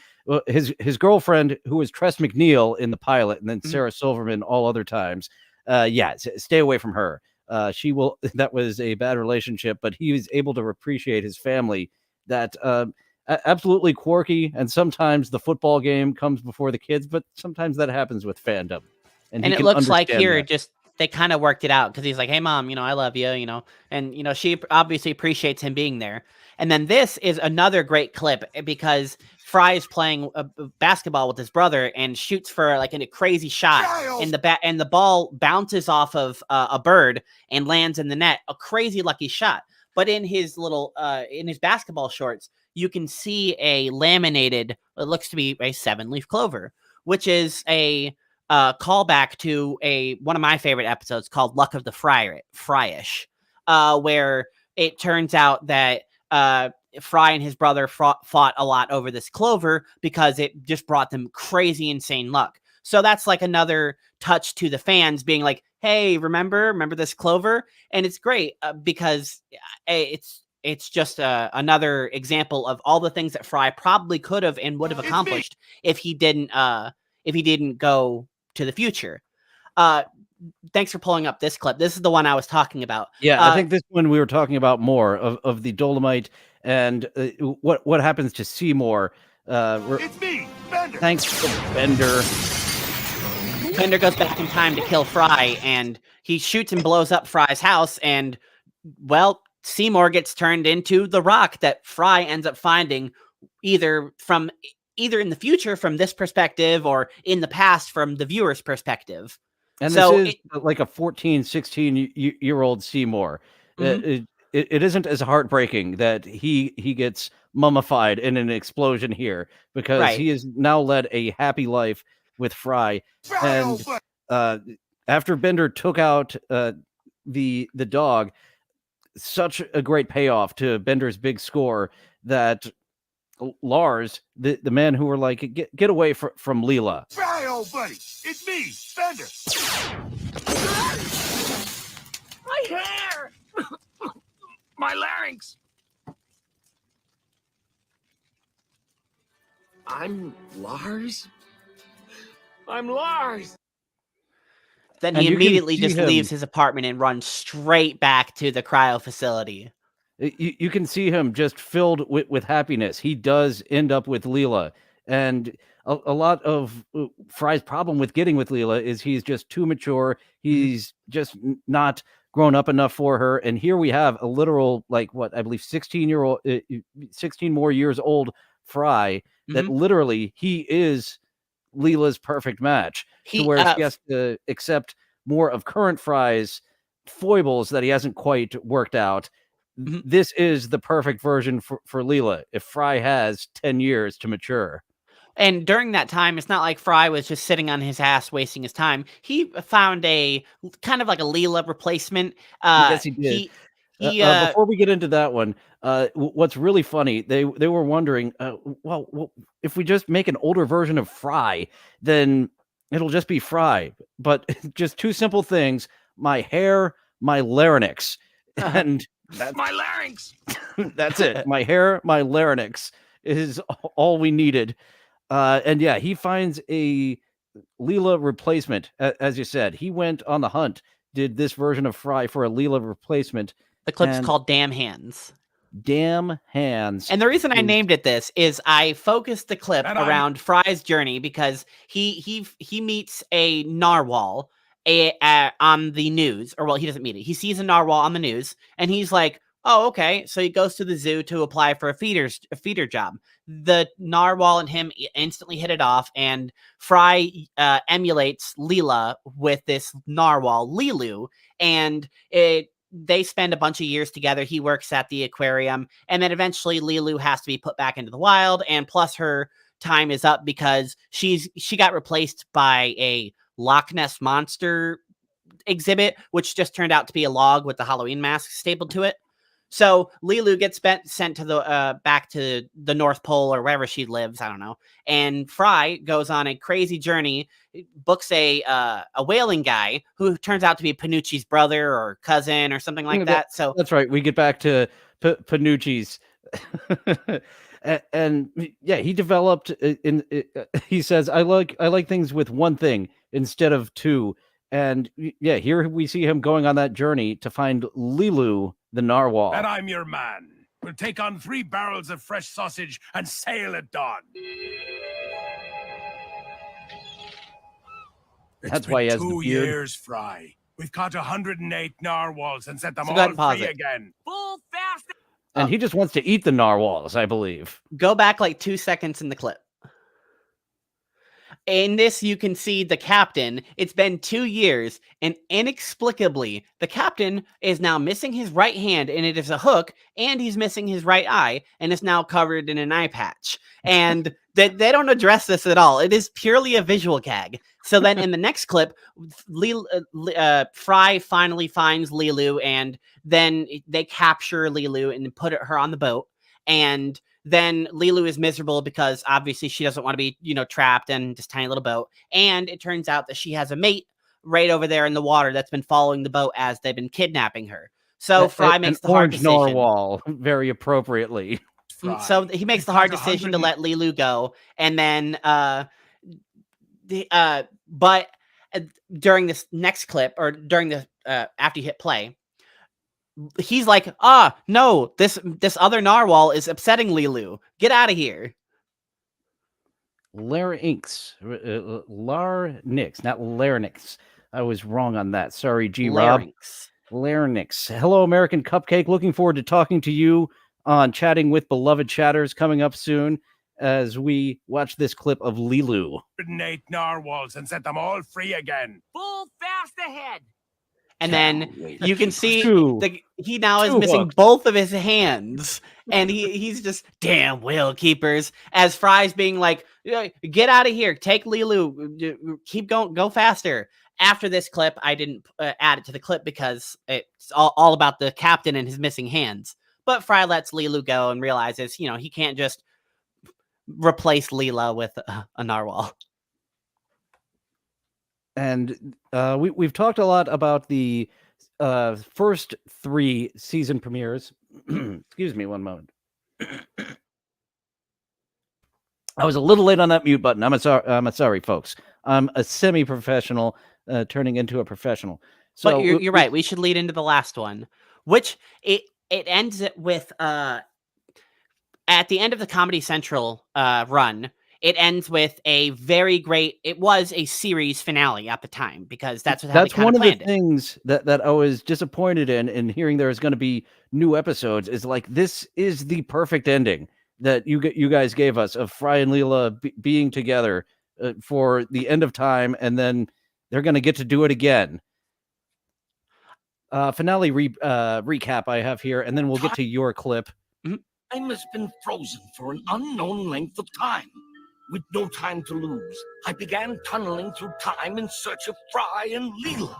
His girlfriend, who was Tress MacNeille in the pilot, and then Sarah Silverman all other times. Stay away from her. That was a bad relationship, but he was able to appreciate his family. That absolutely quirky, and sometimes the football game comes before the kids, but sometimes that happens with fandom. And it looks like here they kind of worked it out because he's like, "Hey, Mom, I love you," and she obviously appreciates him being there. And then this is another great clip because Fry is playing basketball with his brother and shoots for like a crazy shot, and the ball bounces off of a bird and lands in the net. A crazy lucky shot. But in his in his basketball shorts, you can see a laminated, it looks to be a 7-leaf clover, which is a callback to one of my favorite episodes called Luck of the Fryish, where it turns out that Fry and his brother fought a lot over this clover because it just brought them crazy, insane luck. So that's like another touch to the fans being like, hey, remember this clover? And it's great because it's just another example of all the things that Fry probably could have and would have accomplished if he didn't go to the future. Thanks for pulling up this clip. This is the one I was talking about. Yeah, I think this one we were talking about more of the Dolomite and what happens to Seymour. It's me, Bender. Thanks to Bender. Bender goes back in time to kill Fry, and he shoots and blows up Fry's house, and, well, Seymour gets turned into the rock that Fry ends up finding either in the future from this perspective or in the past from the viewer's perspective. And so this is like a 14, 16-year-old Seymour. It isn't as heartbreaking that he gets mummified in an explosion here because he has now led a happy life with Fry. And after Bender took out the dog, such a great payoff to Bender's big score that Lars, the man who were like, get away from Leela. Fry, old buddy, it's me, Bender. My hair! My larynx! I'm Lars? I'm Lars! Then he immediately just leaves his apartment and runs straight back to the cryo facility. You can see him just filled with happiness. He does end up with Leela And a lot of Fry's problem with getting with Leela is he's just too mature. He's just not grown up enough for her. And here we have a literal, like what I believe 16 more years old Fry that literally he is Leela's perfect match, to where she has to accept more of current Fry's foibles that he hasn't quite worked out. This is the perfect version for Leela if Fry has 10 years to mature. And during that time, it's not like Fry was just sitting on his ass wasting his time. He found a kind of like a Leela replacement. Yes, he did. Before we get into that one, what's really funny, they were wondering, well, if we just make an older version of Fry, then it'll just be Fry. But just two simple things: my hair, my larynx, and that's my larynx. That's it. My hair, my larynx is all we needed. And yeah, he finds a Leela replacement. As you said, he went on the hunt, did this version of Fry for a Leela replacement. The clip's called Damn Hands. Damn Hands. And the reason I named it this is I focused the clip around Fry's journey because he meets a narwhal on the news. Or, well, he doesn't meet it. He sees a narwhal on the news, and he's like, oh, okay. So he goes to the zoo to apply for a feeder job. The narwhal and him instantly hit it off, and Fry emulates Leela with this narwhal, Lilu, and they spend a bunch of years together. He works at the aquarium, and then eventually Lilu has to be put back into the wild, and plus her time is up because she got replaced by a Loch Ness Monster exhibit, which just turned out to be a log with the Halloween mask stapled to it. So Lilu gets sent to the back to the North Pole or wherever she lives. I don't know. And Fry goes on a crazy journey, books a whaling guy who turns out to be Panucci's brother or cousin or something like that. So that's right. We get back to Panucci's. And yeah, he developed he says, I like things with one thing instead of two. And yeah, here we see him going on that journey to find Lilu, the narwhal. And I'm your man. We'll take on 3 barrels of fresh sausage and sail at dawn. That's why he has the 2 beard. years, Fry. We've caught 108 narwhals and set them So go ahead all and pause free it. again. Full fast. And he just wants to eat the narwhals, I believe. Go back like 2 seconds in the clip. In this, you can see the captain. It's been 2 years, and inexplicably, the captain is now missing his right hand, and it is a hook, and he's missing his right eye, and is now covered in an eye patch. And they don't address this at all. It is purely a visual gag. So then in the next clip, Fry finally finds Lilu, and then they capture Lilu and put her on the boat, and then Lilu is miserable because obviously she doesn't want to be, trapped in this tiny little boat. And it turns out that she has a mate right over there in the water that's been following the boat as they've been kidnapping her. So Fry makes the hard decision. Narwhal, very appropriately. So he makes the hard decision to let Lilu go. And then, but during this next clip, or during the, after you hit play, he's like, no, this other narwhal is upsetting Lilu. Get out of here. Larynx, not larynx. I was wrong on that. Sorry, Rob. Larynx. Hello, American Cupcake. Looking forward to talking to you on Chatting with Beloved Chatters coming up soon as we watch this clip of Lilu. 108 narwhals and set them all free again. Full fast ahead. And then you can see he now is missing hooks. both of his hands. And he's just, damn whale keepers. As Fry's being like, get out of here. Take Lilu. Keep going. Go faster. After this clip, I didn't add it to the clip because it's all about the captain and his missing hands. But Fry lets Lilu go and realizes, he can't just replace Leela with a narwhal. And we've talked a lot about the first 3 season premieres. Excuse me one moment. I was a little late on that mute button. I'm sorry, folks. I'm a semi-professional turning into a professional. So but you're right. We should lead into the last one, which it ends it with at the end of the Comedy Central run. it ends with a very great. It was a series finale at the time because that's how they That's kind one of of the planned it. things that I was disappointed in hearing there's going to be new episodes is like this is the perfect ending that you guys gave us of Fry and Leela being together for the end of time, and then they're going to get to do it again. Finale recap I have here, and then we'll get to your clip. Time has been frozen for an unknown length of time. With no time to lose, I began tunneling through time in search of Fry and Leela.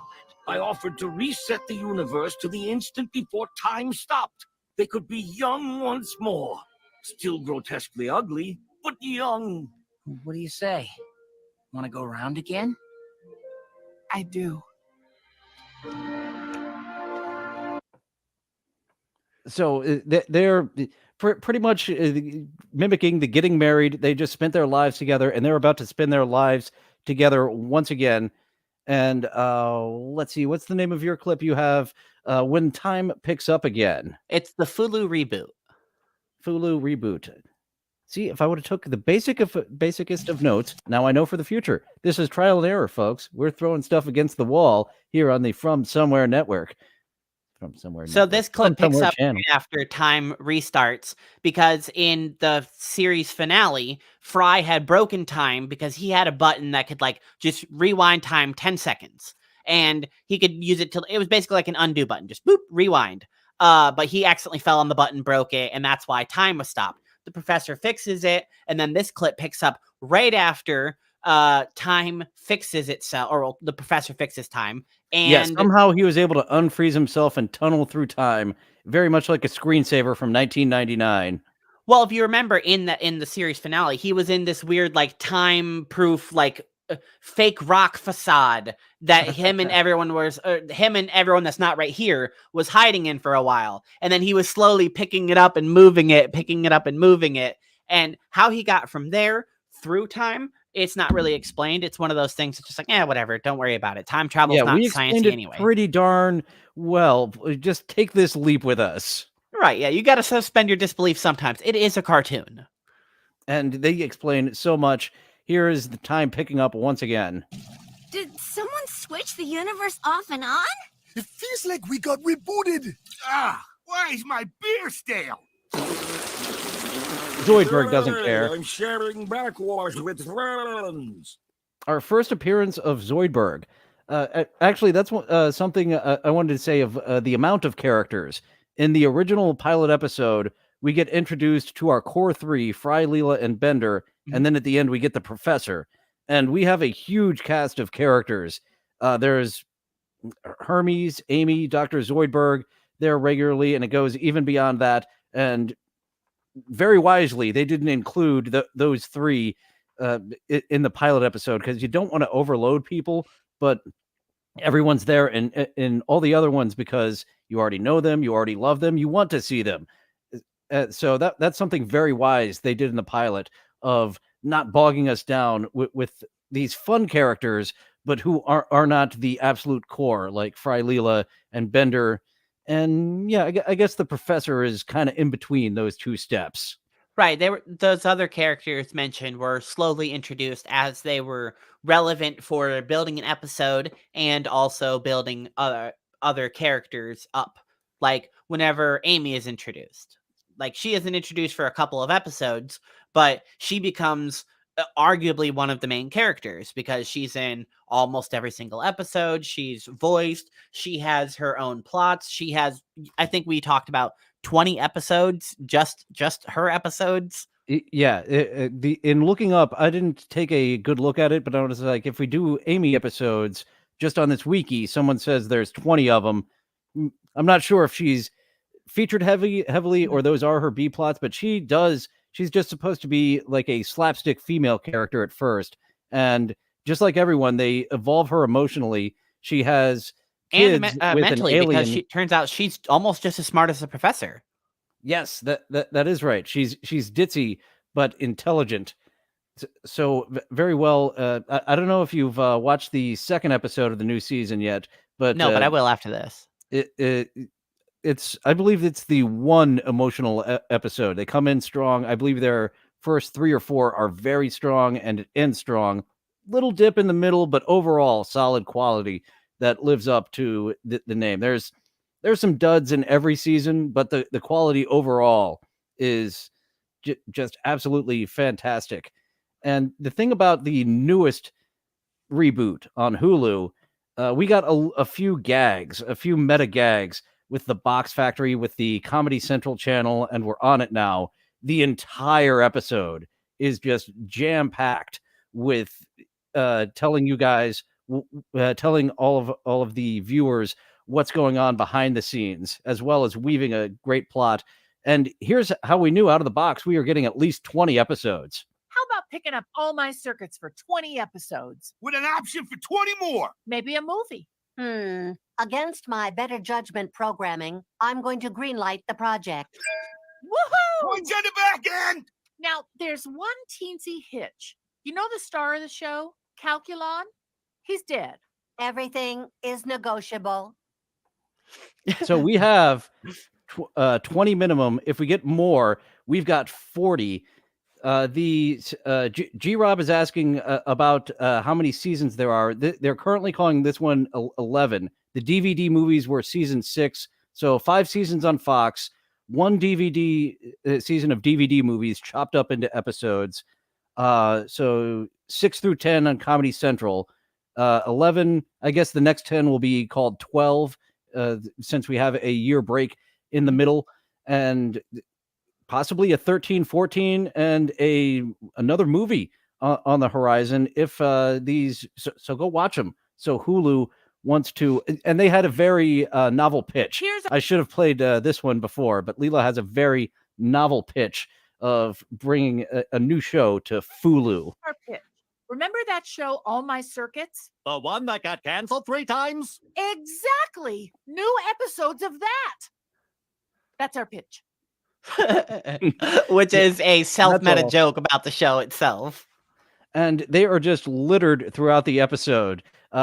I offered to reset the universe to the instant before time stopped. They could be young once more. Still grotesquely ugly, but young. What do you say? Want to go around again? I do. So they're pretty much mimicking the getting married. They just spent their lives together, and they're about to spend their lives together once again. And let's see, what's the name of your clip you have? When time picks up again. It's the Hulu reboot. Hulu reboot. See, if I would have took the basicest of notes, now I know for the future. This is trial and error, folks. We're throwing stuff against the wall here on the From Somewhere Network. So this clip picks up channel. after time restarts because in the series finale, Fry had broken time because he had a button that could like just rewind time 10 seconds. And he could use it till it was basically like an undo button, just boop, rewind. But he accidentally fell on the button, broke it, and that's why time was stopped. The professor fixes it, and then this clip picks up right after time fixes itself, or the professor fixes time. And yes, somehow he was able to unfreeze himself and tunnel through time, very much like a screensaver from 1999. Well, if you remember in the series finale, he was in this weird like time-proof like fake rock facade that him and everyone that's not right here was hiding in for a while, and then he was slowly picking it up and moving it, and how he got from there through time. It's not really explained. It's one of those things that's just like, whatever. Don't worry about it. Time travel's not we explained sciencey it anyway. pretty darn well. Just take this leap with us. Right, yeah. You got to suspend your disbelief sometimes. It is a cartoon. And they explain so much. Here is the time picking up once again. Did someone switch the universe off and on? It feels like we got rebooted. Why is my beer stale? Zoidberg doesn't care. I'm sharing backwash with friends. Our first appearance of Zoidberg. Actually, that's something I wanted to say of the amount of characters. In the original pilot episode, we get introduced to our core three, Fry, Leela, and Bender, and then at the end, we get the professor. And we have a huge cast of characters. There's Hermes, Amy, Dr. Zoidberg there regularly, and it goes even beyond that. And very wisely, they didn't include those three in the pilot episode because you don't want to overload people, but everyone's there in all the other ones because you already know them, you already love them, you want to see them. So that's something very wise they did in the pilot of not bogging us down with these fun characters, but who are not the absolute core, like Fry, Leela, and Bender. And yeah, I guess the professor is kind of in between those two steps. Right. Those other characters mentioned were slowly introduced as they were relevant for building an episode and also building other characters up. Like whenever Amy is introduced. Like she isn't introduced for a couple of episodes, but she becomes arguably one of the main characters because she's in almost every single episode. She's voiced. She has her own plots. She has, I think we talked about 20 episodes, just her episodes. Yeah, in looking up, I didn't take a good look at it, but I was like, if we do Amy episodes just on this wiki, someone says there's 20 of them. I'm not sure if she's featured heavily or those are her B plots, but she's just supposed to be like a slapstick female character at first, and just like everyone, they evolve her emotionally. She has kids and with mentally an alien. because she turns out she's almost just as smart as the professor. Yes, that is right. She's ditzy but intelligent. So very well. I don't know if you've watched the second episode of the new season yet, but no, but I will after this. I believe it's the one emotional episode. They come in strong. I believe there are first 3 or 4 are very strong and end strong. Little dip in the middle, but overall solid quality that lives up to the name. There's some duds in every season, but the quality overall is just absolutely fantastic. And the thing about the newest reboot on Hulu, we got a few gags, a few meta gags with the Box Factory, with the Comedy Central channel, and we're on it now. The entire episode is just jam packed with telling you guys, telling all of the viewers what's going on behind the scenes, as well as weaving a great plot. And here's how we knew out of the box we are getting at least 20 episodes. How about picking up All My Circuits for 20 episodes? With an option for 20 more. Maybe a movie. Against my better judgment programming, I'm going to greenlight the project. Woohoo! Points on the back end. Now, there's one teensy hitch. You know the star of the show, Calculon? He's dead. Everything is negotiable. So we have 20 minimum. If we get more, we've got 40. G-Rob is asking about how many seasons there are. They're currently calling this one 11. The DVD movies were season 6, so 5 seasons on Fox, 1 DVD season of DVD movies chopped up into episodes. So 6 through 10 on Comedy Central. 11, I guess the next 10 will be called 12, since we have a year break in the middle, and possibly a 13, 14, and another movie on the horizon. If these, so go watch them. So Hulu wants to, and they had a very novel pitch. I should have played this one before, but Leela has a very novel pitch of bringing a new show to Hulu. Our pitch. Remember that show, All My Circuits? The one that got canceled 3 times? Exactly. New episodes of that. That's our pitch. Which is a self-meta all. joke about the show itself. And they are just littered throughout the episode.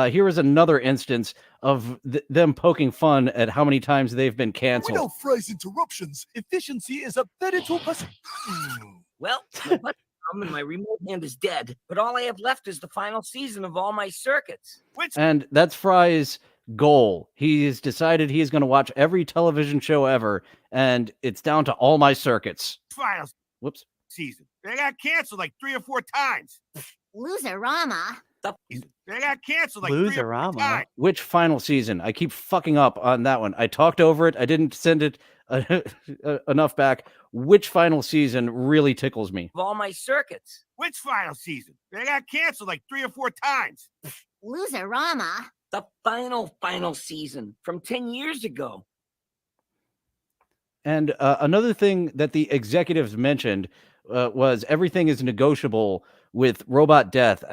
Here is another instance of them poking fun at how many times they've been We canceled. don't phrase interruptions. Efficiency is a 32%. Well, my butt thumb and my remote hand is dead, but all I have left is the final season of All My Circuits. And that's Fry's goal. He's decided he's going to watch every television show ever, and it's down to All My Circuits. Final Whoops. season. They got canceled like 3 or 4 times. Loserama. They got canceled like 3 or 4 Loserama. times. Which final season? I keep fucking up on that one. I talked over it. I didn't send it enough back. Which final season really tickles me? Of All My Circuits. Which final season? They got canceled like 3 or 4 times. Loserama. The final season from 10 years ago. And another thing that the executives mentioned was everything is negotiable with Robot Death.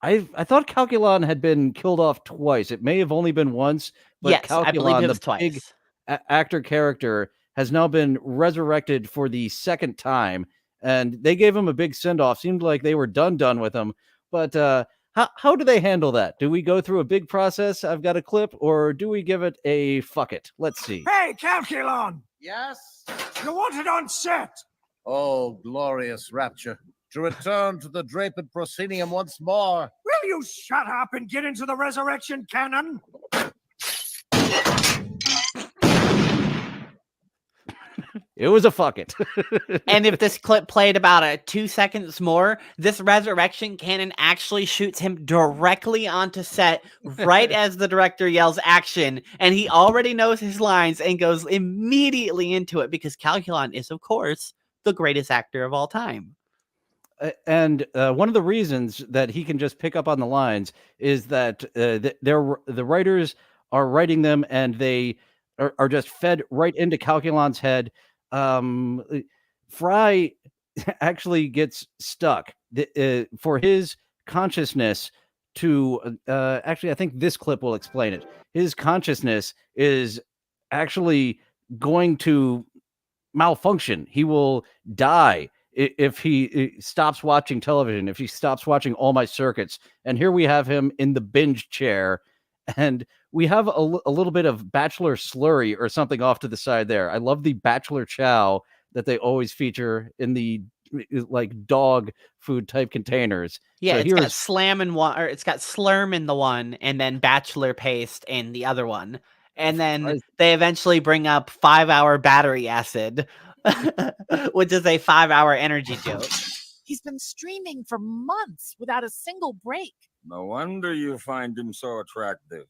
I thought Calculon had been killed off twice. It may have only been once, but Yes, I believe Calculon, it was the big twice. actor character, has now been resurrected for the second time, and they gave him a big send-off. Seemed like they were done with him, but how do they handle that? Do we go through a big process? I've got a clip, or do we give it a fuck it? Let's see. Hey, Calculon! Yes? You want it on set! Oh, glorious rapture. To return to the draped proscenium once more. Will you shut up and get into the resurrection cannon? It was a fuck it. And if this clip played about 2 seconds more, this resurrection cannon actually shoots him directly onto set right as the director yells action, and he already knows his lines and goes immediately into it because Calculon is, of course, the greatest actor of all time. And one of the reasons that he can just pick up on the lines is that the writers are writing them, and they are just fed right into Calculon's head. Fry actually gets stuck for his consciousness to actually, I think this clip will explain it. His consciousness is actually going to malfunction. He will die if he stops watching television, if he stops watching All My Circuits. And here we have him in the binge chair, and we have a little bit of Bachelor slurry or something off to the side there. I love the Bachelor chow that they always feature in the like dog food type containers. Yeah, So it's got here's slam in one, or it's got slurm in the one, and then bachelor paste in the other one. And then they eventually bring up 5-hour battery acid, which is a 5-hour energy joke. He's been streaming for months without a single break. No wonder you find him so attractive.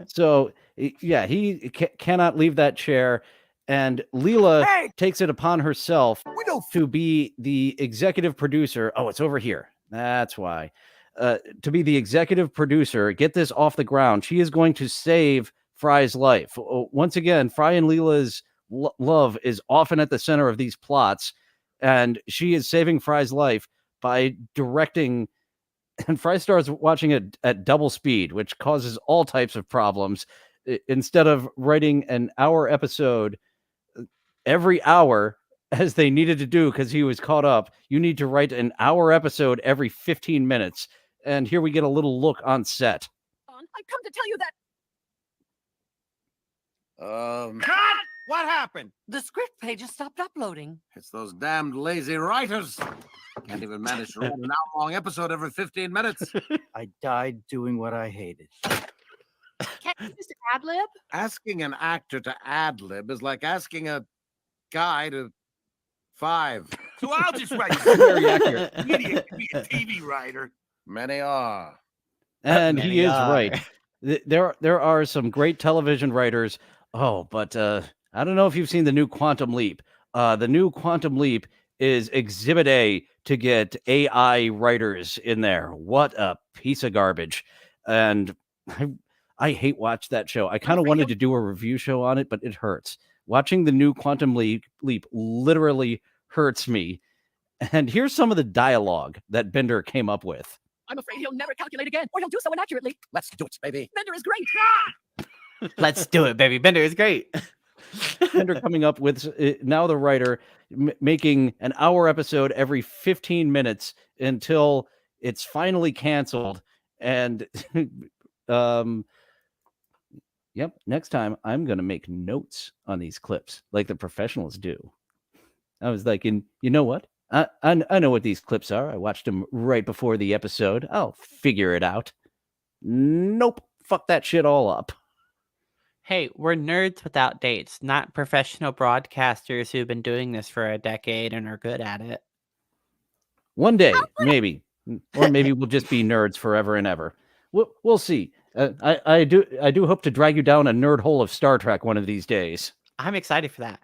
So yeah, he cannot leave that chair, and Leela takes it upon herself to be the executive producer. Oh, it's over here. That's why. To be the executive producer, get this off the ground. She is going to save Fry's life. Once again, Fry and Leela's love is often at the center of these plots, and she is saving Fry's life by directing. And Fry starts watching it at double speed, which causes all types of problems. Instead of writing an hour episode every hour, as they needed to do because he was caught up, you need to write an hour episode every 15 minutes. And here we get a little look on set. I've come to tell you that. Cut! What happened? The script pages stopped uploading. It's those damned lazy writers. Can't even manage to write an hour-long episode every 15 minutes. I died doing what I hated. Can't you just ad-lib? Asking an actor to ad-lib is like asking a guy to 5. So I'll just write. Very accurate. An idiot can be a TV writer. Many are. And Many he is are. right. There are some great television writers. Oh, but I don't know if you've seen the new Quantum Leap. The new Quantum Leap is Exhibit A to get AI writers in there. What a piece of garbage. And I hate watch that show. I kind of wanted to do a review show on it, but it hurts. Watching the new Quantum Leap literally hurts me. And here's some of the dialogue that Bender came up with. I'm afraid he'll never calculate again, or he'll do so inaccurately. Let's do it, baby. Bender is great. Let's do it, baby. Bender is great. Bender coming up with now the writer making an hour episode every 15 minutes until it's finally canceled. And yep, next time I'm going to make notes on these clips like the professionals do. I was like, you know what? I know what these clips are. I watched them right before the episode. I'll figure it out. Nope. Fuck that shit all up. Hey, we're nerds without dates, not professional broadcasters who've been doing this for a decade and are good at it. One day, maybe. Or maybe we'll just be nerds forever and ever. We'll see. I do hope to drag you down a nerd hole of Star Trek one of these days. I'm excited for that.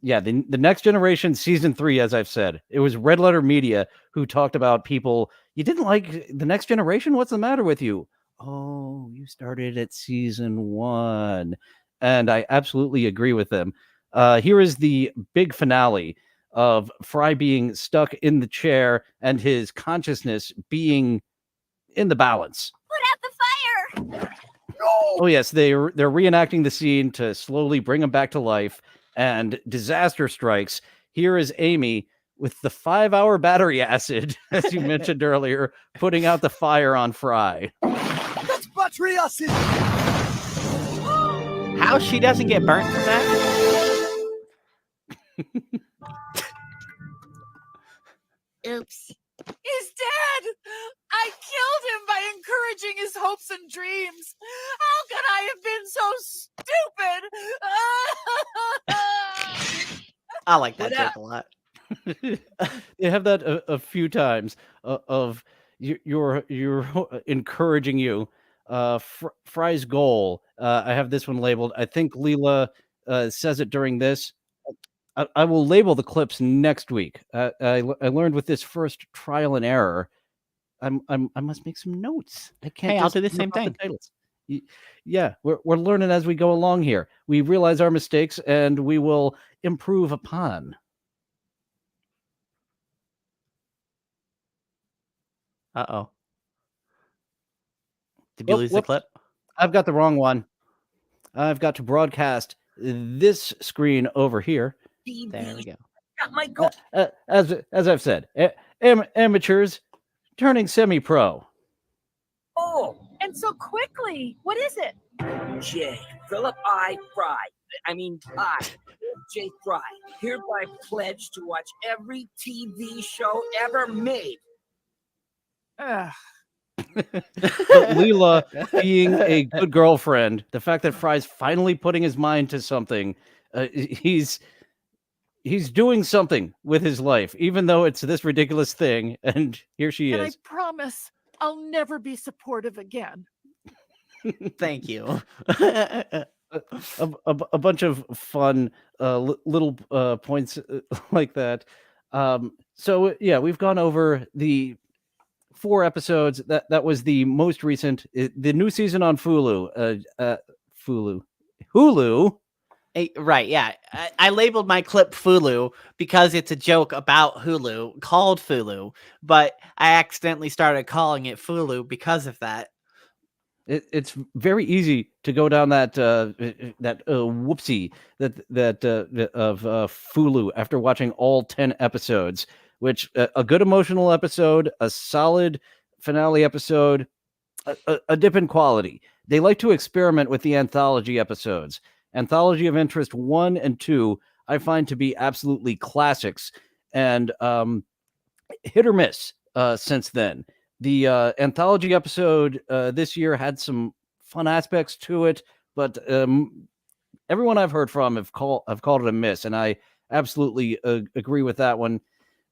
Yeah, the Next Generation Season 3, as I've said. It was Red Letter Media who talked about people. You didn't like The Next Generation? What's the matter with you? Oh, you started at Season 1. And I absolutely agree with them. Here is the big finale of Fry being stuck in the chair and his consciousness being in the balance. Put out the fire! Oh yes, they're reenacting the scene to slowly bring him back to life, and disaster strikes. Here is Amy with the 5-hour battery acid, as you mentioned earlier, putting out the fire on Fry. That's battery acid! How she doesn't get burnt from that? Oops. He's dead! I killed him by encouraging his hopes and dreams. How could I have been so stupid? I like that joke a lot. They have that a few times of you're encouraging you. Fry's goal. I have this one labeled. I think Leela says it during this. I will label the clips next week. I learned with this first trial and error. I must make some notes. I can't. Hey, I'll just do the rip same off the thing. titles. Yeah, we're learning as we go along here. We realize our mistakes and we will improve upon. Uh-oh. Did you lose the Whoops. clip? I've got the wrong one. I've got to broadcast this screen over here. There we go. Got my goal. As I've said, amateurs turning semi-pro. Oh, And so quickly. What is it? J. Philip I. Fry. J. Fry, hereby pledge to watch every TV show ever made. Ugh. But Leela being a good girlfriend, the fact that Fry's finally putting his mind to something, he's doing something with his life, even though it's this ridiculous thing. And here she And is. I promise I'll never be supportive again. Thank you. A bunch of fun little points like that. So yeah, we've gone over the 4 episodes. That was the most recent. The new season on Hulu. Hulu. Right, yeah. I labeled my clip Fulu because it's a joke about Hulu called Fulu, but I accidentally started calling it Fulu because of that. It's very easy to go down that whoopsie of Hulu after watching all 10 episodes, which a good emotional episode, a solid finale episode, a dip in quality. They like to experiment with the anthology episodes. Anthology of Interest 1 and 2 I find to be absolutely classics, and hit or miss since then. The anthology episode this year had some fun aspects to it, but everyone I've heard from have called it a miss, and I absolutely agree with that one.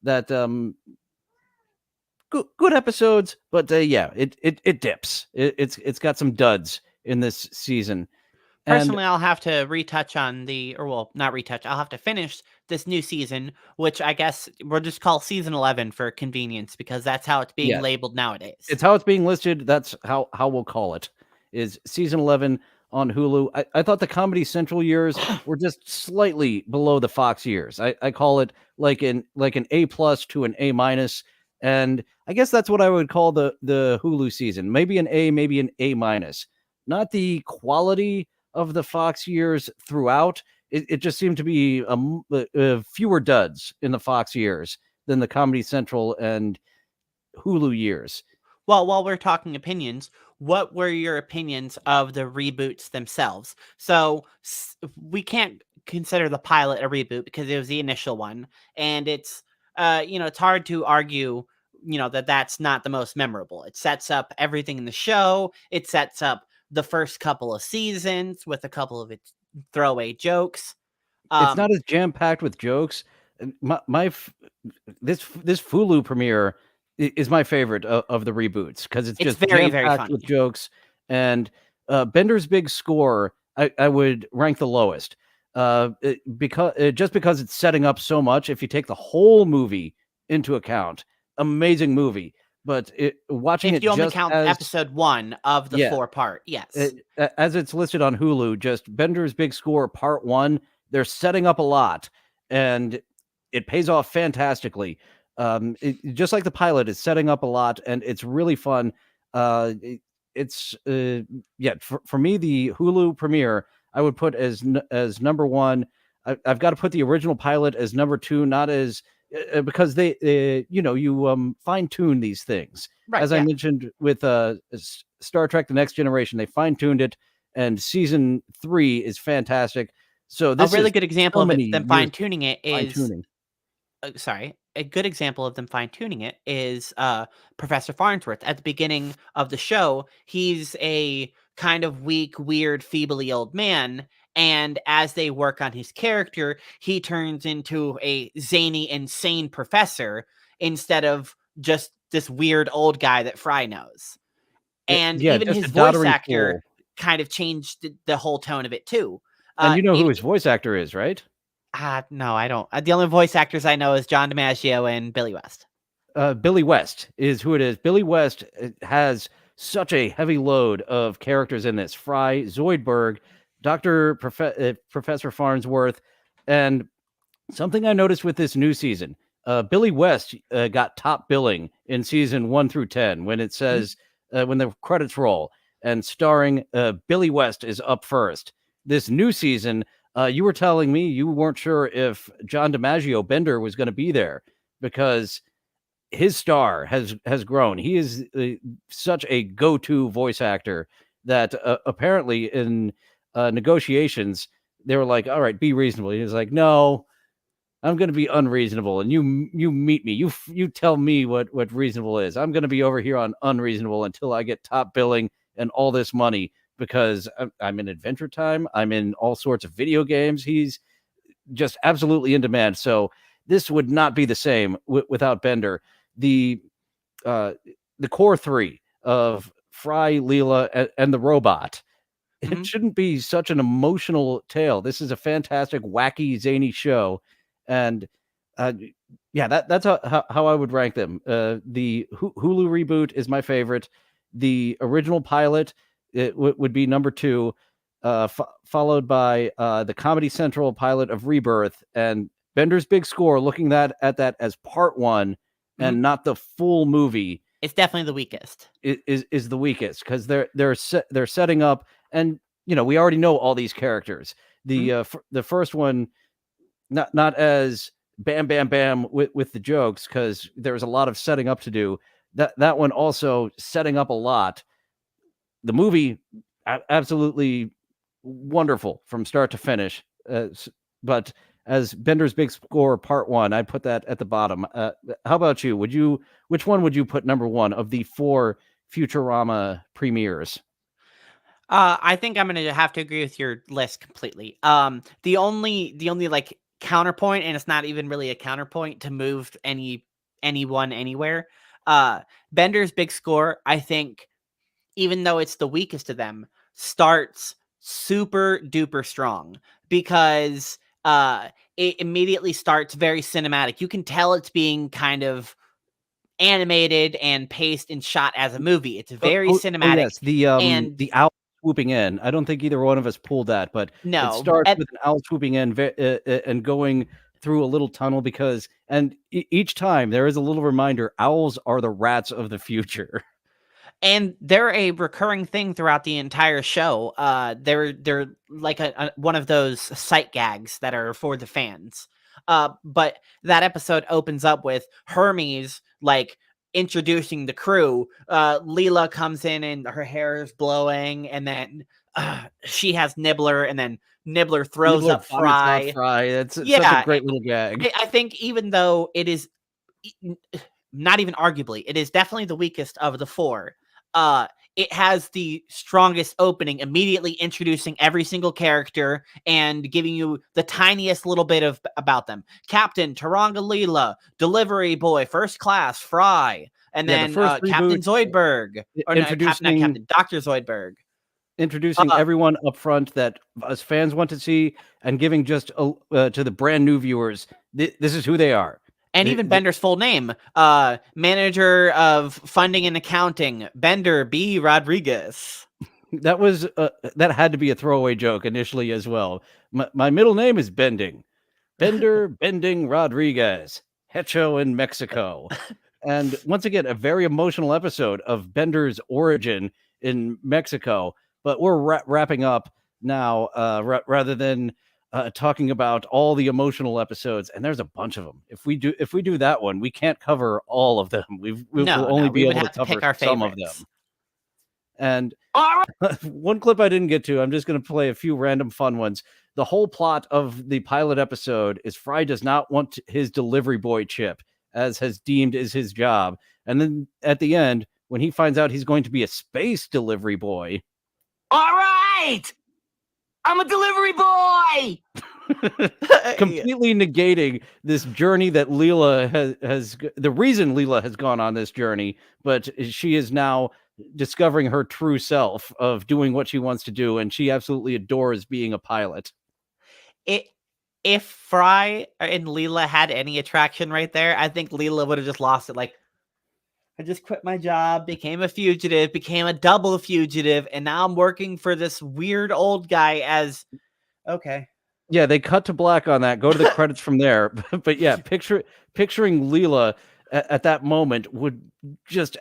That good episodes, but yeah, it dips. It's got some duds in this season. Personally, I'll have to retouch on not retouch. I'll have to finish this new season, which I guess we'll just call season 11 for convenience because that's how it's being labeled nowadays. It's how it's being listed. That's how we'll call it, is season 11 on Hulu. I thought the Comedy Central years were just slightly below the Fox years. I call it like an A+ to an A-, and I guess that's what I would call the Hulu season. Maybe an A, maybe an A-. Not the quality of the Fox years throughout. It just seemed to be fewer duds in the Fox years than the Comedy Central and Hulu years. Well, while we're talking opinions, what were your opinions of the reboots themselves? So we can't consider the pilot a reboot because it was the initial one, and it's it's hard to argue that that's not the most memorable. It sets up everything in the show. It sets up the first couple of seasons with a couple of its throwaway jokes. It's not as jam-packed with jokes. This Hulu premiere is my favorite of the reboots because it's just very, very jam-packed funny with jokes. And Bender's big score, I would rank the lowest because it's setting up so much. If you take the whole movie into account, amazing movie. But watching if you only just count as episode 1 of the 4-part, yes. As it's listed on Hulu, just Bender's Big Score Part 1, they're setting up a lot, and it pays off fantastically. Just like the pilot is setting up a lot, and it's really fun. For me, the Hulu premiere, I would put as number 1. I've got to put the original pilot as number 2, not as... because they you fine-tune these things, right, as I mentioned with Star Trek The Next Generation. They fine-tuned it, and season 3 is fantastic. So this a really is good example so of many them years fine-tuning it is fine-tuning. A good example of them fine-tuning it is Professor Farnsworth. At the beginning of the show, he's a kind of weak, weird, feebly old man, and as they work on his character, he turns into a zany, insane professor instead of just this weird old guy that Fry knows. And even his voice actor kind of changed the whole tone of it too. And you know who his voice actor is, right? No, I don't. The only voice actors I know is John DiMaggio and Billy West. Billy West is who it is. Billy West has such a heavy load of characters in this. Fry, Zoidberg, Professor Farnsworth, and something I noticed with this new season, Billy West got top billing in season 1 through 10 when it says when the credits roll and starring Billy West is up first. This new season, you were telling me you weren't sure if John DiMaggio Bender was going to be there because his star has grown. He is such a go-to voice actor that apparently in negotiations, they were like, all right, be reasonable. He was like, no, I'm going to be unreasonable, and you meet me. You tell me what reasonable is. I'm going to be over here on unreasonable until I get top billing and all this money, because I'm in Adventure Time. I'm in all sorts of video games. He's just absolutely in demand. So this would not be the same without Bender. The core three of Fry, Leela, and the robot. It shouldn't be such an emotional tale. This is a fantastic, wacky, zany show. And that's how I would rank them. The Hulu reboot is my favorite. The original pilot would be number 2, followed by the Comedy Central pilot of Rebirth, and Bender's Big Score, looking at that as part 1 and not the full movie. It's definitely the weakest. Is the weakest, because they're setting up, and we already know all these characters. The first one, not as bam bam bam with the jokes, because there's a lot of setting up to do. That one also setting up a lot. The movie absolutely wonderful from start to finish. But as Bender's Big Score part 1, I'd put that at the bottom. How about you? Which one would you put number 1 of the 4 Futurama premieres? I think I'm gonna have to agree with your list completely. The only like counterpoint, and it's not even really a counterpoint to move anyone anywhere. Bender's Big Score, I think, even though it's the weakest of them, starts super duper strong, because it immediately starts very cinematic. You can tell it's being kind of animated and paced and shot as a movie. It's very cinematic. Yes. And the owl swooping in. I don't think either one of us pulled that, but no, it starts with an owl swooping in and going through a little tunnel, because each time there is a little reminder, owls are the rats of the future. And they're a recurring thing throughout the entire show. They're like one of those sight gags that are for the fans. But that episode opens up with Hermes like introducing the crew. Leela comes in and her hair is blowing, and then she has Nibbler, and then Nibbler throws up Fry. It's such a great little gag. I think even though it is not even arguably, it is definitely the weakest of the 4. It has the strongest opening, immediately introducing every single character and giving you the tiniest little bit about them. Captain, Taranga Leela, Delivery Boy, First Class, Fry, and then Captain Zoidberg. Or not Captain, Dr. Zoidberg. Introducing everyone up front that us fans want to see, and giving just to the brand new viewers, this is who they are. And even Bender's full name, Manager of Funding and Accounting, Bender B. Rodriguez. That was that had to be a throwaway joke initially as well. My middle name is Bending. Bender Bending Rodriguez. Hecho in Mexico. And once again, a very emotional episode of Bender's origin in Mexico. But we're wrapping up now rather than talking about all the emotional episodes, and there's a bunch of them. If we do that one, we can't cover all of them. We'll only be able to cover some of them. And one clip I didn't get to, I'm just going to play a few random fun ones. The whole plot of the pilot episode is Fry does not want his delivery boy chip, as has deemed is his job. And then at the end, when he finds out he's going to be a space delivery boy. All right! I'm a delivery boy! Completely negating this journey that Leela has the reason Leela has gone on this journey, but she is now discovering her true self of doing what she wants to do, and she absolutely adores being a pilot. If Fry and Leela had any attraction right there, I think Leela would have just lost it. Like, I just quit my job, became a fugitive, became a double fugitive, and now I'm working for this weird old guy as... Okay. Yeah, they cut to black on that. Go to the credits from there. But yeah, picturing Leela at that moment would just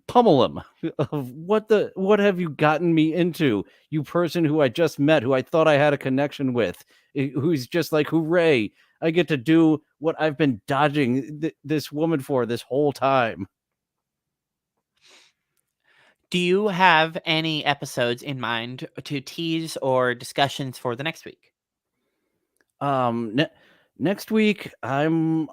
pummel him. Of what have you gotten me into? You person who I just met, who I thought I had a connection with, who's just like, hooray, I get to do what I've been dodging this woman for this whole time. Do you have any episodes in mind to tease or discussions for the next week? Next week, I'm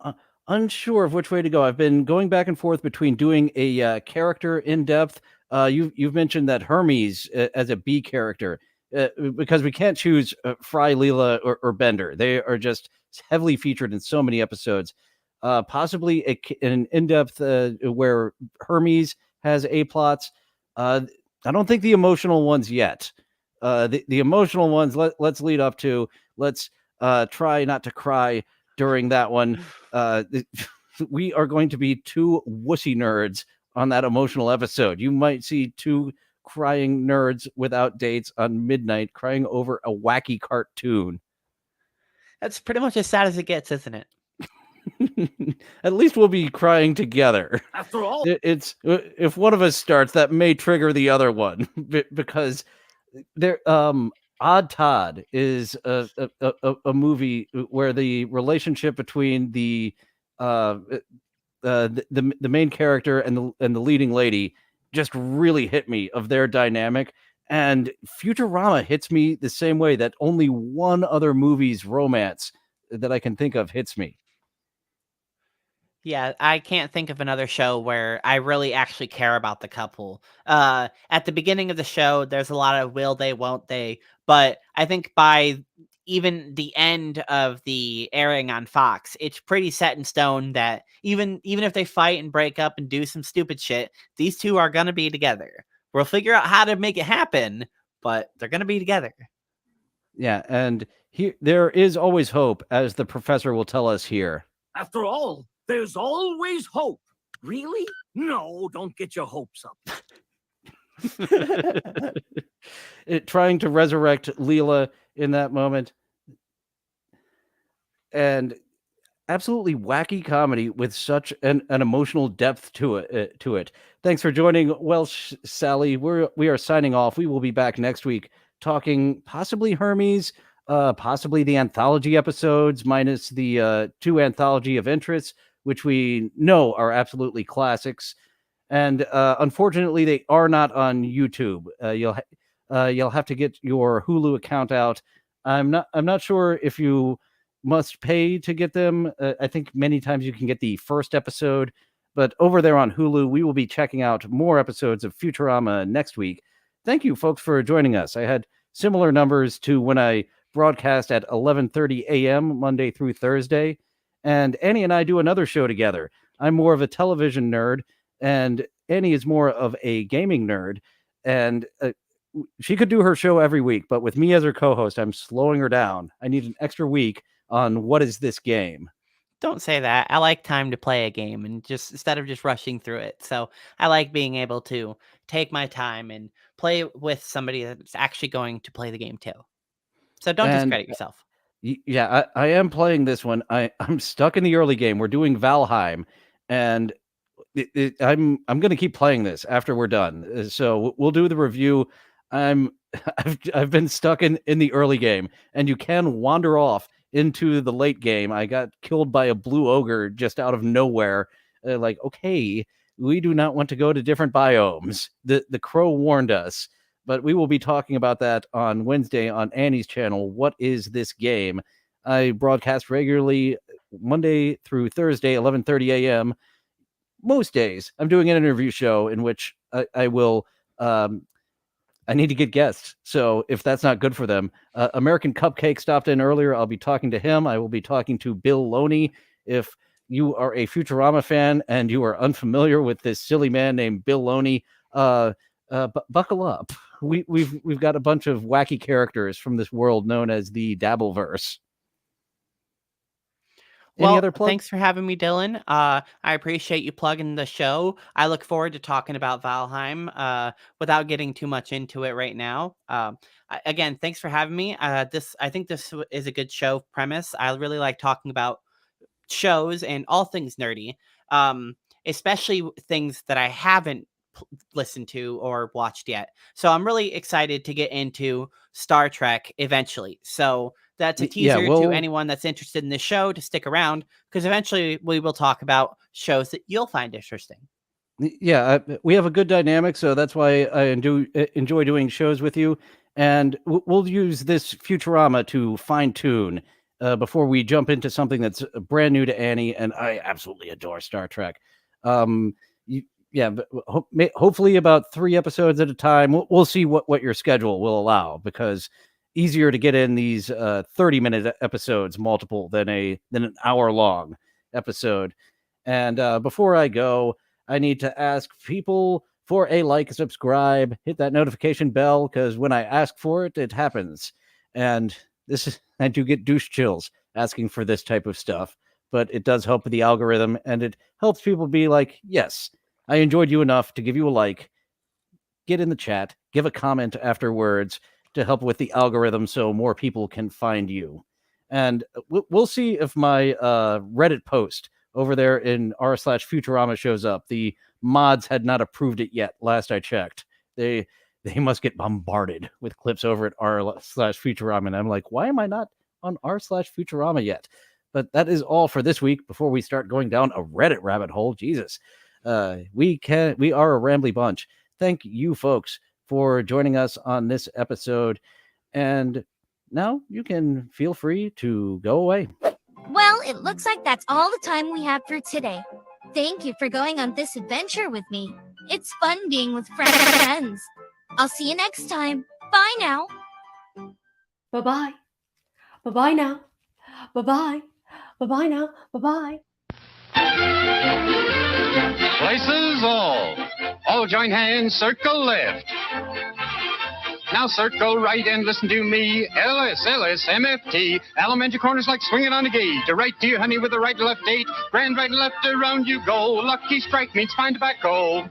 unsure of which way to go. I've been going back and forth between doing a character in depth. You've mentioned that Hermes as a B character, because we can't choose Fry, Leela, or Bender. They are just heavily featured in so many episodes. Possibly an in depth where Hermes has A plots. I don't think the emotional ones yet. The emotional ones, let's lead up to. Let's try not to cry during that one. We are going to be two wussy nerds on that emotional episode. You might see two crying nerds without dates on midnight crying over a wacky cartoon. That's pretty much as sad as it gets, isn't it? At least we'll be crying together. After all, It's if one of us starts, that may trigger the other one because there. Odd Todd is a movie where the relationship between the main character and the leading lady just really hit me of their dynamic. And Futurama hits me the same way that only one other movie's romance that I can think of hits me. Yeah, I can't think of another show where I really actually care about the couple. At the beginning of the show, there's a lot of will they, won't they, but I think by even the end of the airing on Fox, it's pretty set in stone that even if they fight and break up and do some stupid shit, these two are gonna be together. We'll figure out how to make it happen, but they're gonna be together. Yeah, and there is always hope, as the professor will tell us here. after all, there's always hope. Really? No, don't get your hopes up. Trying to resurrect Leela in that moment. And absolutely wacky comedy with such an emotional depth to it. Thanks for joining Welsh Sally. We are signing off. We will be back next week talking possibly Hermes, possibly the anthology episodes minus the two anthology of interest, which we know are absolutely classics. And unfortunately, they are not on YouTube. You'll have to get your Hulu account out. I'm not sure if you must pay to get them. I think many times you can get the first episode, but over there on Hulu, we will be checking out more episodes of Futurama next week. Thank you, folks, for joining us. I had similar numbers to when I broadcast at 11:30 a.m. Monday through Thursday, and Annie and I do another show together. I'm more of a television nerd, and Annie is more of a gaming nerd, and she could do her show every week, but with me as her co-host, I'm slowing her down. I need an extra week on what is this game. Don't say that. I like time to play a game and just instead of just rushing through it. So I like being able to take my time and play with somebody that's actually going to play the game too. So don't discredit yourself. Yeah, I am playing this one. I'm stuck in the early game. We're doing Valheim, and I'm going to keep playing this after we're done. So we'll do the review. I've been stuck in the early game, and you can wander off into the late game. I got killed by a blue ogre just out of nowhere. Okay, we do not want to go to different biomes. The crow warned us, but we will be talking about that on Wednesday on Annie's channel. What is this game? I broadcast regularly Monday through Thursday, 11:30 a.m. Most days, I'm doing an interview show in which I will. I need to get guests. So if that's not good for them, American Cupcake stopped in earlier. I'll be talking to him. I will be talking to Bill Loney. If you are a Futurama fan and you are unfamiliar with this silly man named Bill Loney, buckle up. We've got a bunch of wacky characters from this world known as the Dabbleverse. Well, thanks for having me, Dylan. I appreciate you plugging the show. I look forward to talking about Valheim without getting too much into it right now. Again, thanks for having me. I think this is a good show premise. I really like talking about shows and all things nerdy, especially things that I haven't listened to or watched yet. So I'm really excited to get into Star Trek eventually. So that's a teaser to anyone that's interested in this show to stick around, because eventually we will talk about shows that you'll find interesting. Yeah, we have a good dynamic, so that's why I enjoy doing shows with you. And we'll use this Futurama to fine tune before we jump into something that's brand new to Annie. And I absolutely adore Star Trek. You, yeah, but hopefully about 3 episodes at a time. We'll see what your schedule will allow, because easier to get in these 30-minute episodes multiple than an hour-long episode. And before I go, I need to ask people for a like, subscribe, hit that notification bell, because when I ask for it, it happens. And I do get douche chills asking for this type of stuff, but it does help with the algorithm, and it helps people be like, yes, I enjoyed you enough to give you a like, get in the chat, give a comment afterwards to help with the algorithm so more people can find you. And we'll see if my Reddit post over there in r/Futurama shows up. The mods had not approved it yet. Last I checked, they must get bombarded with clips over at r/Futurama, and I'm like, why am I not on r/Futurama yet? But that is all for this week. Before we start going down a Reddit rabbit hole, Jesus, we are a rambly bunch. Thank you, folks, for joining us on this episode, and now you can feel free to go away. Well, it looks like that's all the time we have for today. Thank you for going on this adventure with me. It's fun being with friends. I'll see you next time. Bye now. Bye-bye. Bye-bye now. Bye-bye. Bye-bye now. Bye-bye. Places all join hands, circle left. Now circle right and listen to me. LS, MFT. Elementary corners like swinging on a gate. To right, dear honey, with the right to left date. Grand right and left, around you go. Lucky strike means fine tobacco.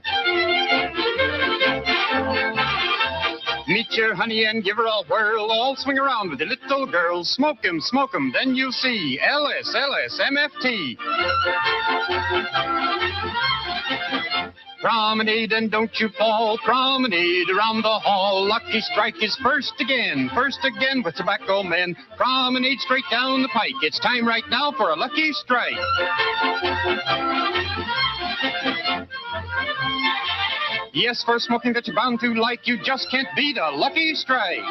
Meet your honey and give her a whirl. All swing around with the little girls. Smoke 'em, then you'll see. LS, MFT. Promenade and don't you fall. Promenade around the hall. Lucky strike is first again with tobacco men. Promenade straight down the pike. It's time right now for a lucky strike. Yes, for smoking that you're bound to like, you just can't beat a lucky strike.